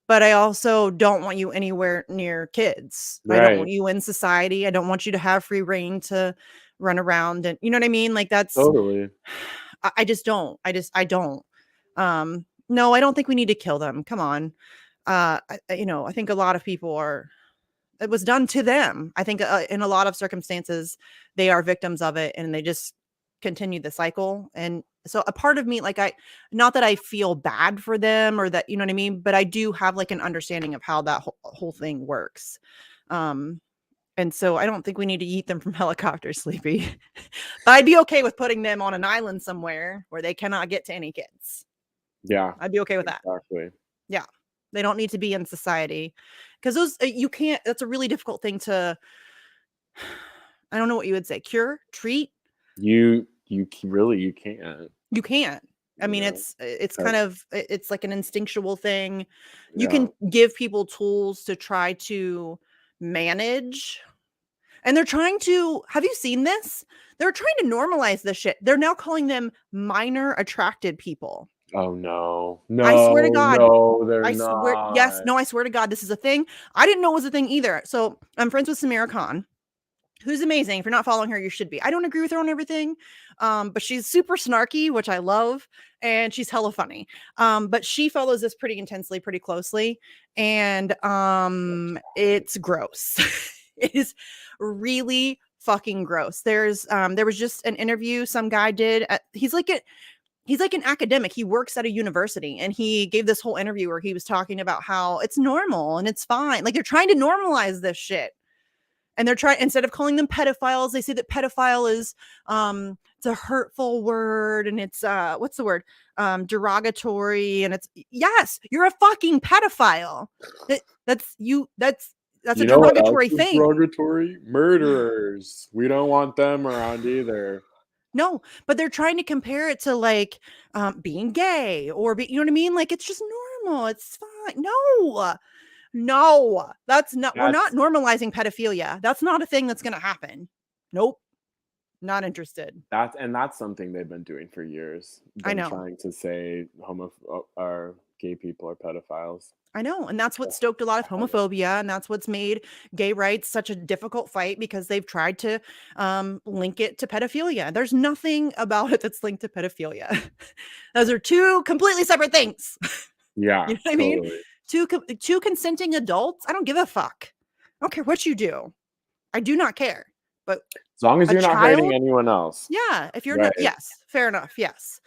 But I also don't want you anywhere near kids. I don't want Right. you in society. I don't want you to have free reign to run around, and you know what I mean? Like, that's, Totally. I just don't. I don't. No, I don't think we need to kill them. Come on. I think a lot of people it was done to them. I think in a lot of circumstances, they are victims of it, and they just continue the cycle. And so a part of me, like, not that I feel bad for them or that, you know what I mean, but I do have like an understanding of how that whole thing works. And so I don't think we need to eat them from helicopters, Sleepy. But I'd be okay with putting them on an island somewhere where they cannot get to any kids. Yeah. I'd be okay with that. Exactly. Yeah. They don't need to be in society, because those, you can't, that's a really difficult thing to, I don't know what you would say, cure, treat. You really, you can't. You can't. I mean, Yeah. it's kind of, it's like an instinctual thing. You Yeah. can give people tools to try to manage. And they're trying to, have you seen this? They're trying to normalize this shit. They're now calling them minor attracted people. Oh no. I swear to God. No, they're I swear, yes, not. no, I swear to God, this is a thing. I didn't know it was a thing either. So I'm friends with Samira Khan. who's amazing. If you're not following her, you should be. I don't agree with her on everything, but she's super snarky, which I love, and she's hella funny. But she follows this pretty intensely, pretty closely, and it's gross. It is really fucking gross. There was just an interview some guy did. He's like an academic. He works at a university, and he gave this whole interview where he was talking about how it's normal and it's fine. Like, they're trying to normalize this shit. And they're trying, instead of calling them pedophiles, they say that pedophile is it's a hurtful word, and it's what's the word? Derogatory, and it's, yes, you're a fucking pedophile. That's a derogatory thing. Derogatory murderers. We don't want them around either. No, but they're trying to compare it to like being gay or you know what I mean? Like, it's just normal. It's fine. No, we're not normalizing pedophilia. That's not a thing that's going to happen. Nope. Not interested. That's something they've been doing for years. I know. Trying to say or gay people are pedophiles. I know. And that's what stoked a lot of homophobia. And that's what's made gay rights such a difficult fight, because they've tried to link it to pedophilia. There's nothing about it that's linked to pedophilia. Those are two completely separate things. Yeah. You know what I mean? Two consenting adults. I don't give a fuck. I don't care what you do. I do not care. But as long as you're not hurting anyone else. Yeah. If you're not, yes. Fair enough. Yes.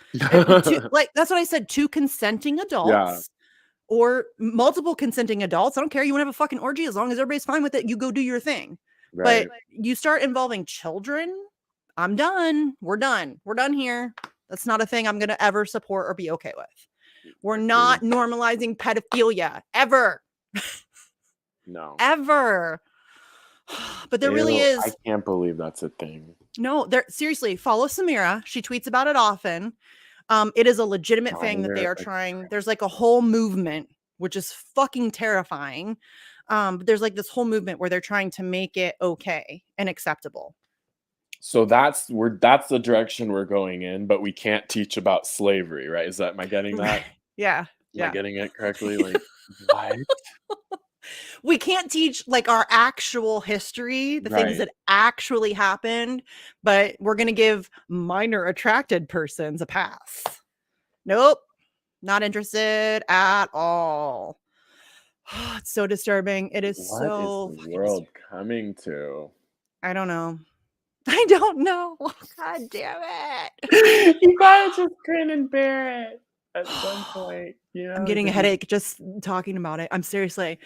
Like, that's what I said. Two consenting adults. Yeah. Or multiple consenting adults. I don't care. You want to have a fucking orgy, as long as everybody's fine with it, you go do your thing. Right. But you start involving children, I'm done. We're done. We're done here. That's not a thing I'm going to ever support or be okay with. We're not normalizing pedophilia ever. No. Ever. But there really is. I can't believe that's a thing. No, seriously, follow Samira. She tweets about it often. It is a legitimate thing that they are trying. There's like a whole movement, which is fucking terrifying. But there's like this whole movement where they're trying to make it okay and acceptable. So that's the direction we're going in, but we can't teach about slavery, right? Am I getting that? Yeah. Am I getting it correctly? Like, what? We can't teach like our actual history, the things that actually happened, but we're going to give minor attracted persons a pass. Nope. Not interested at all. It's so disturbing. It is so. What is the world coming to? I don't know. God damn it. You gotta just grin and bear it at some point. You know, I'm getting a headache just talking about it. I'm seriously.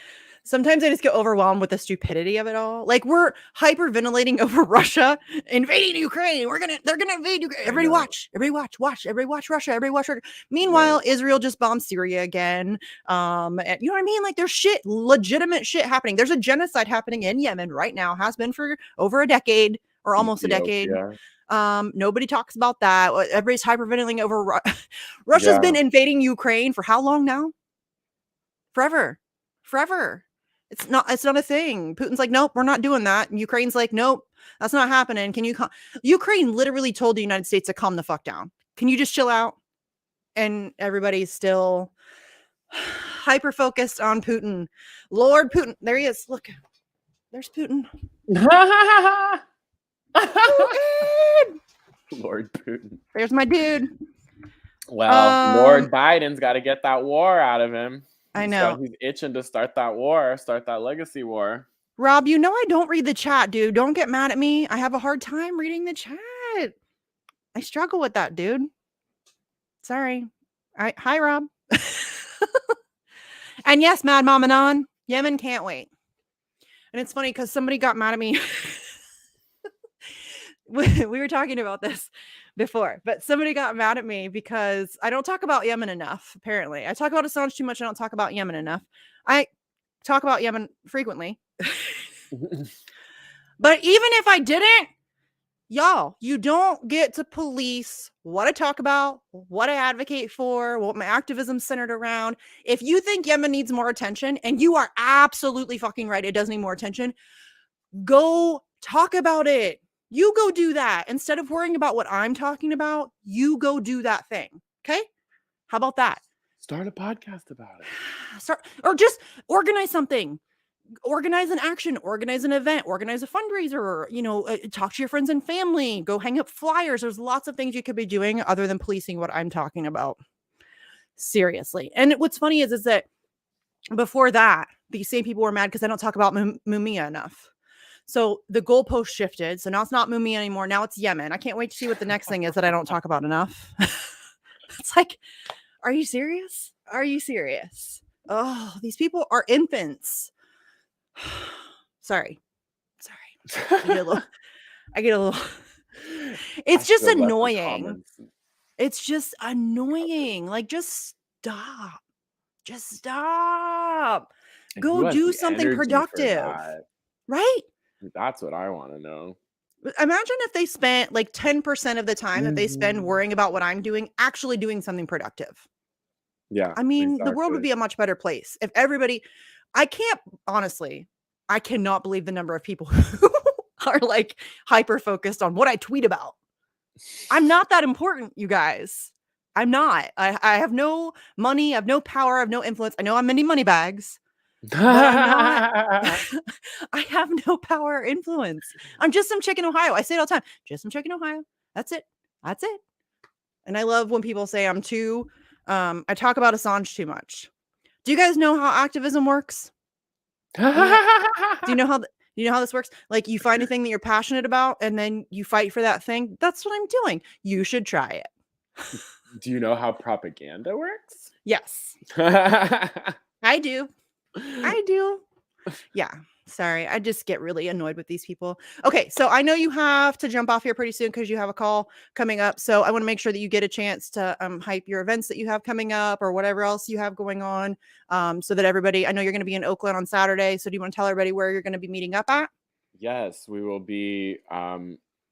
Sometimes I just get overwhelmed with the stupidity of it all. Like, we're hyperventilating over Russia invading Ukraine. They're gonna invade Ukraine. Everybody watch. Everybody watch Russia. Everybody watch Russia. Meanwhile, Israel just bombed Syria again. And you know what I mean? Like, there's legitimate shit happening. There's a genocide happening in Yemen right now. Has been for over a decade or almost a decade. Nobody talks about that. Everybody's hyperventilating over Russia's been invading Ukraine for how long now? Forever. It's not a thing. Putin's like, nope, we're not doing that. And Ukraine's like, nope, that's not happening. Can you Ukraine literally told the United States to calm the fuck down. Can you just chill out? And everybody's still hyper focused on Putin. Lord Putin. There he is. Look, there's Putin. Lord Putin. There's my dude. Well, Lord Biden's got to get that war out of him. I know. He's itching to start that war, start that legacy war. Rob, you know I don't read the chat, dude. Don't get mad at me. I have a hard time reading the chat. I struggle with that, dude. Sorry. Hi, Rob. And yes, Mad Mom Anon, Yemen can't wait. And it's funny because somebody got mad at me. We were talking about this before, but somebody got mad at me because I don't talk about Yemen enough. Apparently, I talk about Assange too much. I don't talk about Yemen enough. I talk about Yemen frequently, but even if I didn't, y'all, you don't get to police what I talk about, what I advocate for, what my activism's centered around. If you think Yemen needs more attention, and you are absolutely fucking right, it does need more attention, go talk about it. You go do that. Instead of worrying about what I'm talking about, you go do that thing. Okay? How about that? Start a podcast about it. Or just organize something. organize an action, organize an event, organize a fundraiser, talk to your friends and family, go hang up flyers. There's lots of things you could be doing other than policing what I'm talking about. Seriously. And what's funny is that before that, these same people were mad because I don't talk about Mumia enough. So the goalpost shifted. So now it's not Mumia anymore. Now it's Yemen. I can't wait to see what the next thing is that I don't talk about enough. It's like, are you serious? Are you serious? Oh, these people are infants. Sorry. I get a little. It's just annoying. It's just annoying. Like, just stop. Just stop. Go do something productive. Right? That's what I want to know. Imagine if they spent like 10% of the time that they spend worrying about what I'm doing, actually doing something productive. Yeah. I mean, the world would be a much better place if everybody. I cannot believe the number of people who are like hyper focused on what I tweet about. I'm not that important, you guys. I'm not. I have no money. I have no power. I have no influence. I know I'm many money bags, but I'm not. I have no power or influence. I'm just some chick in Ohio. I say it all the time. Just some chick in Ohio. That's it. That's it. And I love when people say I'm too. I talk about Assange too much. Do you guys know how activism works? Do you know how this works? Like, you find a thing that you're passionate about and then you fight for that thing. That's what I'm doing. You should try it. Do you know how propaganda works? Yes. I do. Yeah. Sorry. I just get really annoyed with these people. Okay. So I know you have to jump off here pretty soon because you have a call coming up. So I want to make sure that you get a chance to hype your events that you have coming up or whatever else you have going on, so that everybody, I know you're going to be in Oakland on Saturday. So do you want to tell everybody where you're going to be meeting up at? Yes, we will be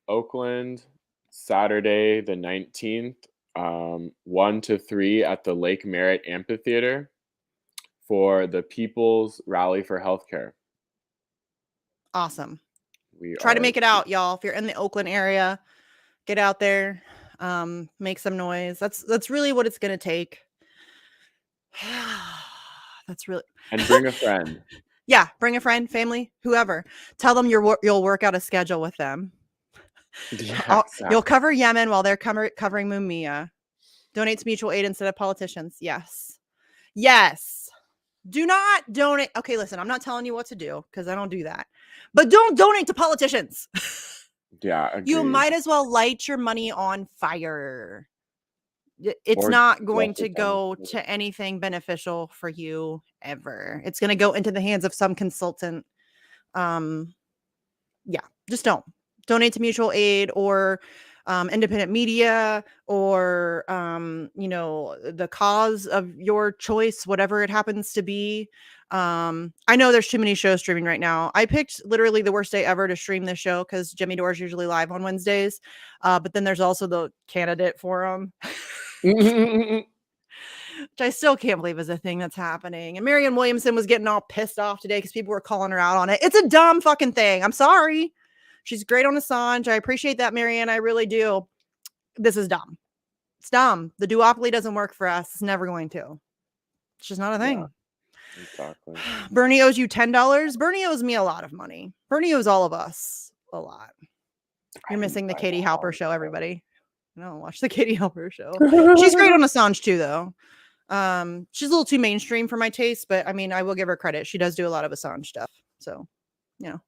Oakland Saturday the 19th, 1 to 3 at the Lake Merritt Amphitheater for the People's Rally for Healthcare. Awesome. Try to make it out, y'all. If you're in the Oakland area, get out there, make some noise. That's really what it's going to take. That's really. And bring a friend. Yeah, bring a friend, family, whoever. Tell them you'll work out a schedule with them. Yeah, exactly. You'll cover Yemen while they're covering Mumia. Donate to mutual aid instead of politicians. Yes. Do not donate. Okay, listen, I'm not telling you what to do because I don't do that. But don't donate to politicians. Yeah, agreed. You might as well light your money on fire. It's not going to go to anything beneficial for you ever. It's going to go into the hands of some consultant. Yeah, just don't. Donate to mutual aid or independent media or, the cause of your choice, whatever it happens to be. I know there's too many shows streaming right now. I picked literally the worst day ever to stream this show because Jimmy Dore's usually live on Wednesdays. But then there's also the candidate forum, which I still can't believe is a thing that's happening. And Marianne Williamson was getting all pissed off today because people were calling her out on it. It's a dumb fucking thing. I'm sorry. She's great on Assange. I appreciate that, Marianne. I really do. This is dumb. It's dumb. The duopoly doesn't work for us. It's never going to. It's just not a thing. Yeah, exactly. Bernie owes you $10. Bernie owes me a lot of money. Bernie owes all of us a lot. You're missing the Katie Halper show, everybody. No, watch the Katie Halper show. She's great on Assange too, though. She's a little too mainstream for my taste, but I mean, I will give her credit. She does do a lot of Assange stuff. So,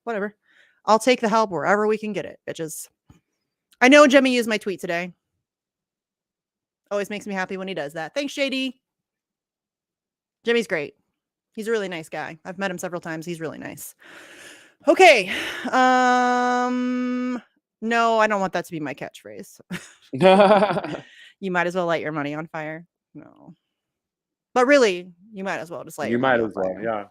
whatever. I'll take the help wherever we can get it, bitches. I know Jimmy used my tweet today. Always makes me happy when he does that. Thanks, JD. Jimmy's great. He's a really nice guy. I've met him several times. He's really nice. Okay. No, I don't want that to be my catchphrase. You might as well light your money on fire. No. But really, you might as well just light your money on fire. You might as well, yeah.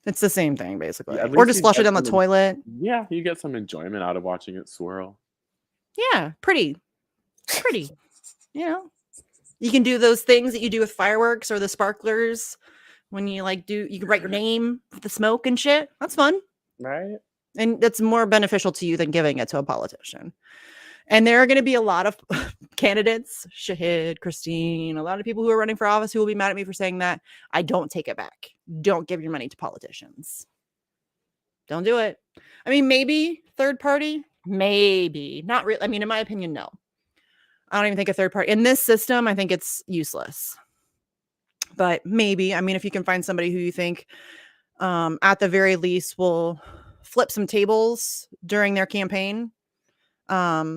It's the same thing, basically. Yeah, or just flush it down the toilet. Yeah, you get some enjoyment out of watching it swirl. Yeah, pretty. You can do those things that you do with fireworks or the sparklers when you you can write your name with the smoke and shit. That's fun. Right. And that's more beneficial to you than giving it to a politician. And there are going to be a lot of candidates, Shahid, Christine, a lot of people who are running for office who will be mad at me for saying that. I don't take it back. Don't give your money to politicians. Don't do it. I mean, maybe third party, maybe not really. I mean, in my opinion, no. I don't even think a third party in this system. I think it's useless. But maybe, I mean, if you can find somebody who you think, at the very least, will flip some tables during their campaign, that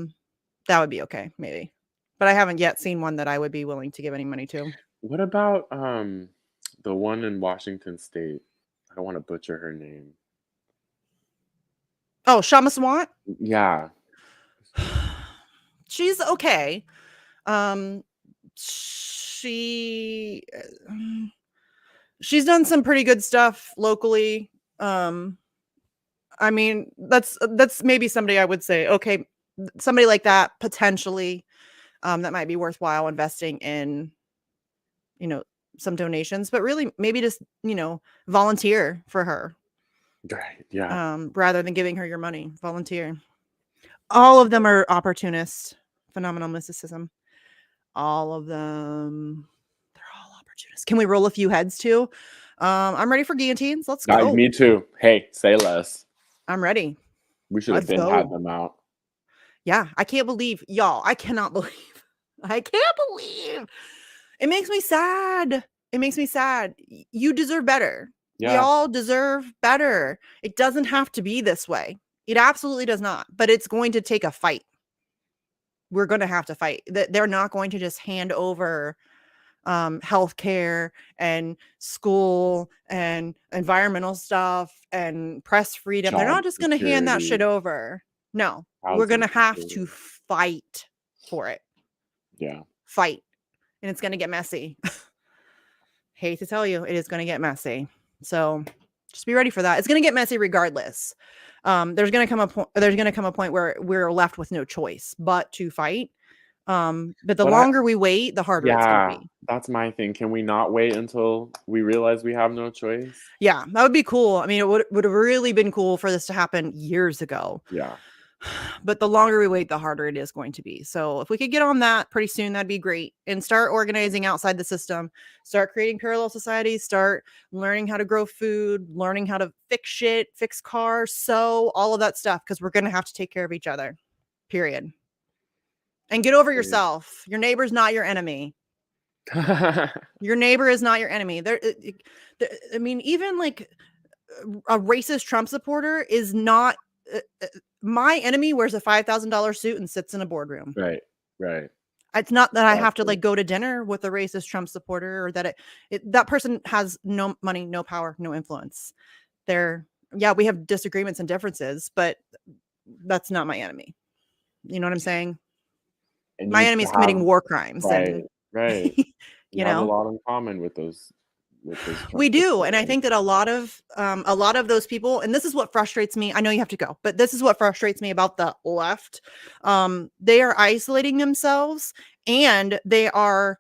would be okay, maybe. But I haven't yet seen one that I would be willing to give any money to. What about the one in Washington State? I don't want to butcher her name. Oh, Shama Swat? Yeah. She's okay. She's done some pretty good stuff locally. I mean, that's maybe somebody I would say, okay, somebody like that potentially, that might be worthwhile investing in, some donations, but really maybe just, volunteer for her. Right. Yeah. Rather than giving her your money, volunteer. All of them are opportunists. Phenomenal mysticism. All of them. They're all opportunists. Can we roll a few heads too? I'm ready for guillotines. Let's go. Me too. Hey, say less. I'm ready. We should have had them out. Yeah. I can't believe, y'all. I cannot believe. I can't believe. It makes me sad. It makes me sad. You deserve better. Yeah. We all deserve better. It doesn't have to be this way. It absolutely does not. But it's going to take a fight. We're going to have to fight. They're not going to just hand over healthcare and school and environmental stuff and press freedom. They're not just going to hand that shit over. No, we're going to have to fight for it. Yeah. Fight. And it's going to get messy. Hate to tell you, it is going to get messy. So just be ready for that. It's going to get messy regardless. There's going to come a point where we're left with no choice but to fight. But the longer we wait, the harder it's going to be. That's my thing. Can we not wait until we realize we have no choice? Yeah, that would be cool. I mean, it would have really been cool for this to happen years ago. Yeah. But the longer we wait, the harder it is going to be. So if we could get on that pretty soon, that'd be great. And start organizing outside the system, start creating parallel societies, start learning how to grow food, learning how to fix shit, fix cars, sew, all of that stuff. Because we're going to have to take care of each other, period. And get over yourself. Your neighbor's not your enemy. Your neighbor is not your enemy. I mean, even like a racist Trump supporter is not... my enemy wears a $5,000 suit and sits in a boardroom. Right. It's not that I have to like go to dinner with a racist Trump supporter, or that that person has no money, no power, no influence. We have disagreements and differences, but that's not my enemy. You know what I'm saying? And my enemy is committing war crimes. Right. You have a lot in common with those. We do. And I think that a lot of those people, and this is what frustrates me. I know you have to go, but this is what frustrates me about the left. They are isolating themselves and they are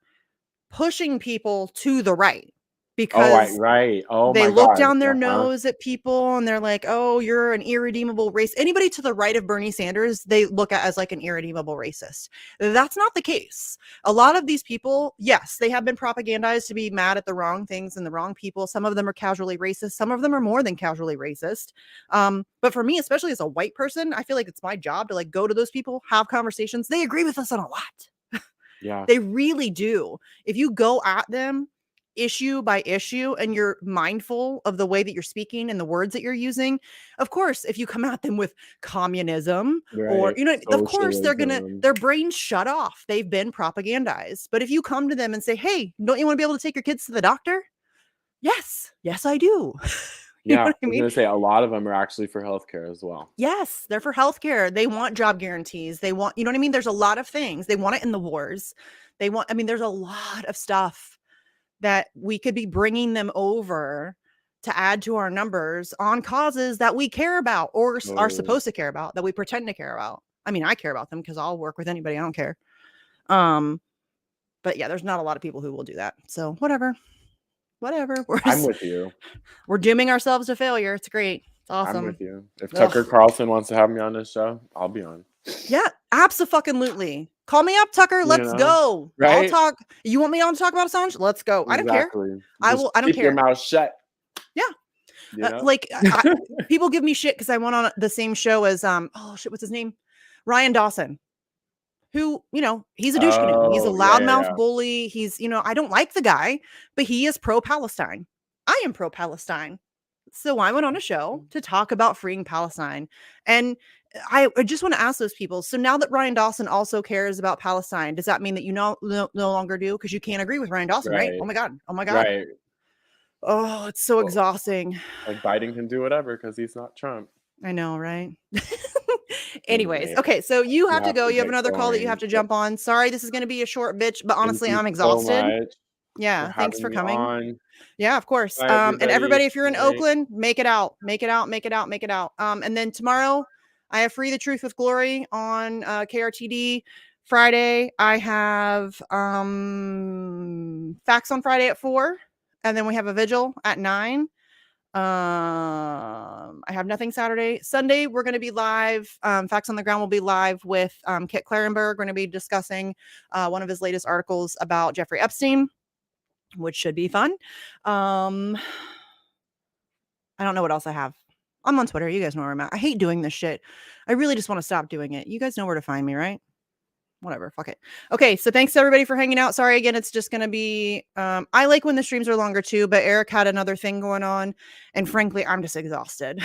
pushing people to the right because they look down their nose at people and they're like, oh, you're an irredeemable race. Anybody to the right of Bernie Sanders, they look at as like an irredeemable racist. That's not the case. A lot of these people, yes, they have been propagandized to be mad at the wrong things and the wrong people. Some of them are casually racist. Some of them are more than casually racist. But for me, especially as a white person, I feel like it's my job to like go to those people, have conversations. They agree with us on a lot. Yeah, they really do. If you go at them issue by issue and you're mindful of the way that you're speaking and the words that you're using, of course, if you come at them with communism or of course their brains shut off. They've been propagandized. But if you come to them and say, hey, don't you want to be able to take your kids to the doctor? Yes I do. You know what I mean? I was gonna say a lot of them are actually for healthcare as well. Yes, they're for healthcare. They want job guarantees. They want, you know what I mean? There's a lot of things. They want it in the wars. There's a lot of stuff that we could be bringing them over to add to our numbers on causes that we care about or are supposed to care about, that we pretend to care about. I mean, I care about them because I'll work with anybody. I don't care. But yeah, there's not a lot of people who will do that. So whatever. I'm with you. We're dooming ourselves to failure. It's great. It's awesome. I'm with you. If Tucker Carlson wants to have me on this show, I'll be on. Yeah, absolutely. Call me up, Tucker. Let's go. Right? I'll talk. You want me on to talk about Assange? Let's go. I don't care. I don't care. Keep your mouth shut. Yeah. Like people give me shit because I went on the same show as oh shit, what's his name? Ryan Dawson. Who, he's a douche canoe. He's a loudmouth bully. He's, I don't like the guy, but he is pro-Palestine. I am pro-Palestine. So I went on a show to talk about freeing Palestine. And I just want to ask those people. So now that Ryan Dawson also cares about Palestine, does that mean that you no longer do? Because you can't agree with Ryan Dawson, right? Oh my God. Oh my God. Right. Oh, it's so exhausting. Like Biden can do whatever because he's not Trump. I know, right? Anyways, okay, so you have to go. You have another call that you have to jump on. Sorry, this is going to be a short bitch, but honestly, I'm exhausted. Yeah, thanks for coming. On. Yeah, of course. And everybody, if you're in Oakland, make it out. And then tomorrow, I have Free the Truth with Glory on KRTD. Friday, I have Facts on Friday at 4, and then we have a vigil at 9. I have nothing Saturday. Sunday, we're going to be live. Facts on the Ground will be live with Kit Clarenberg. We're going to be discussing one of his latest articles about Jeffrey Epstein, which should be fun. I don't know what else I have. I'm on Twitter. You guys know where I'm at. I hate doing this shit. I really just want to stop doing it. You guys know where to find me, right? Whatever, fuck it. Okay, so thanks to everybody for hanging out. Sorry again, it's just gonna be I like when the streams are longer too, but Eric had another thing going on, and frankly, I'm just exhausted.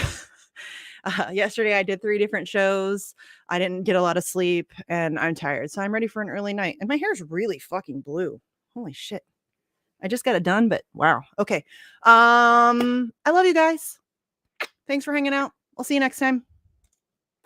Yesterday I did 3 different shows. I didn't get a lot of sleep, and I'm tired, so I'm ready for an early night. And my hair's really fucking blue. Holy shit. I just got it done, but wow. Okay. I love you guys. Thanks for hanging out. I'll see you next time.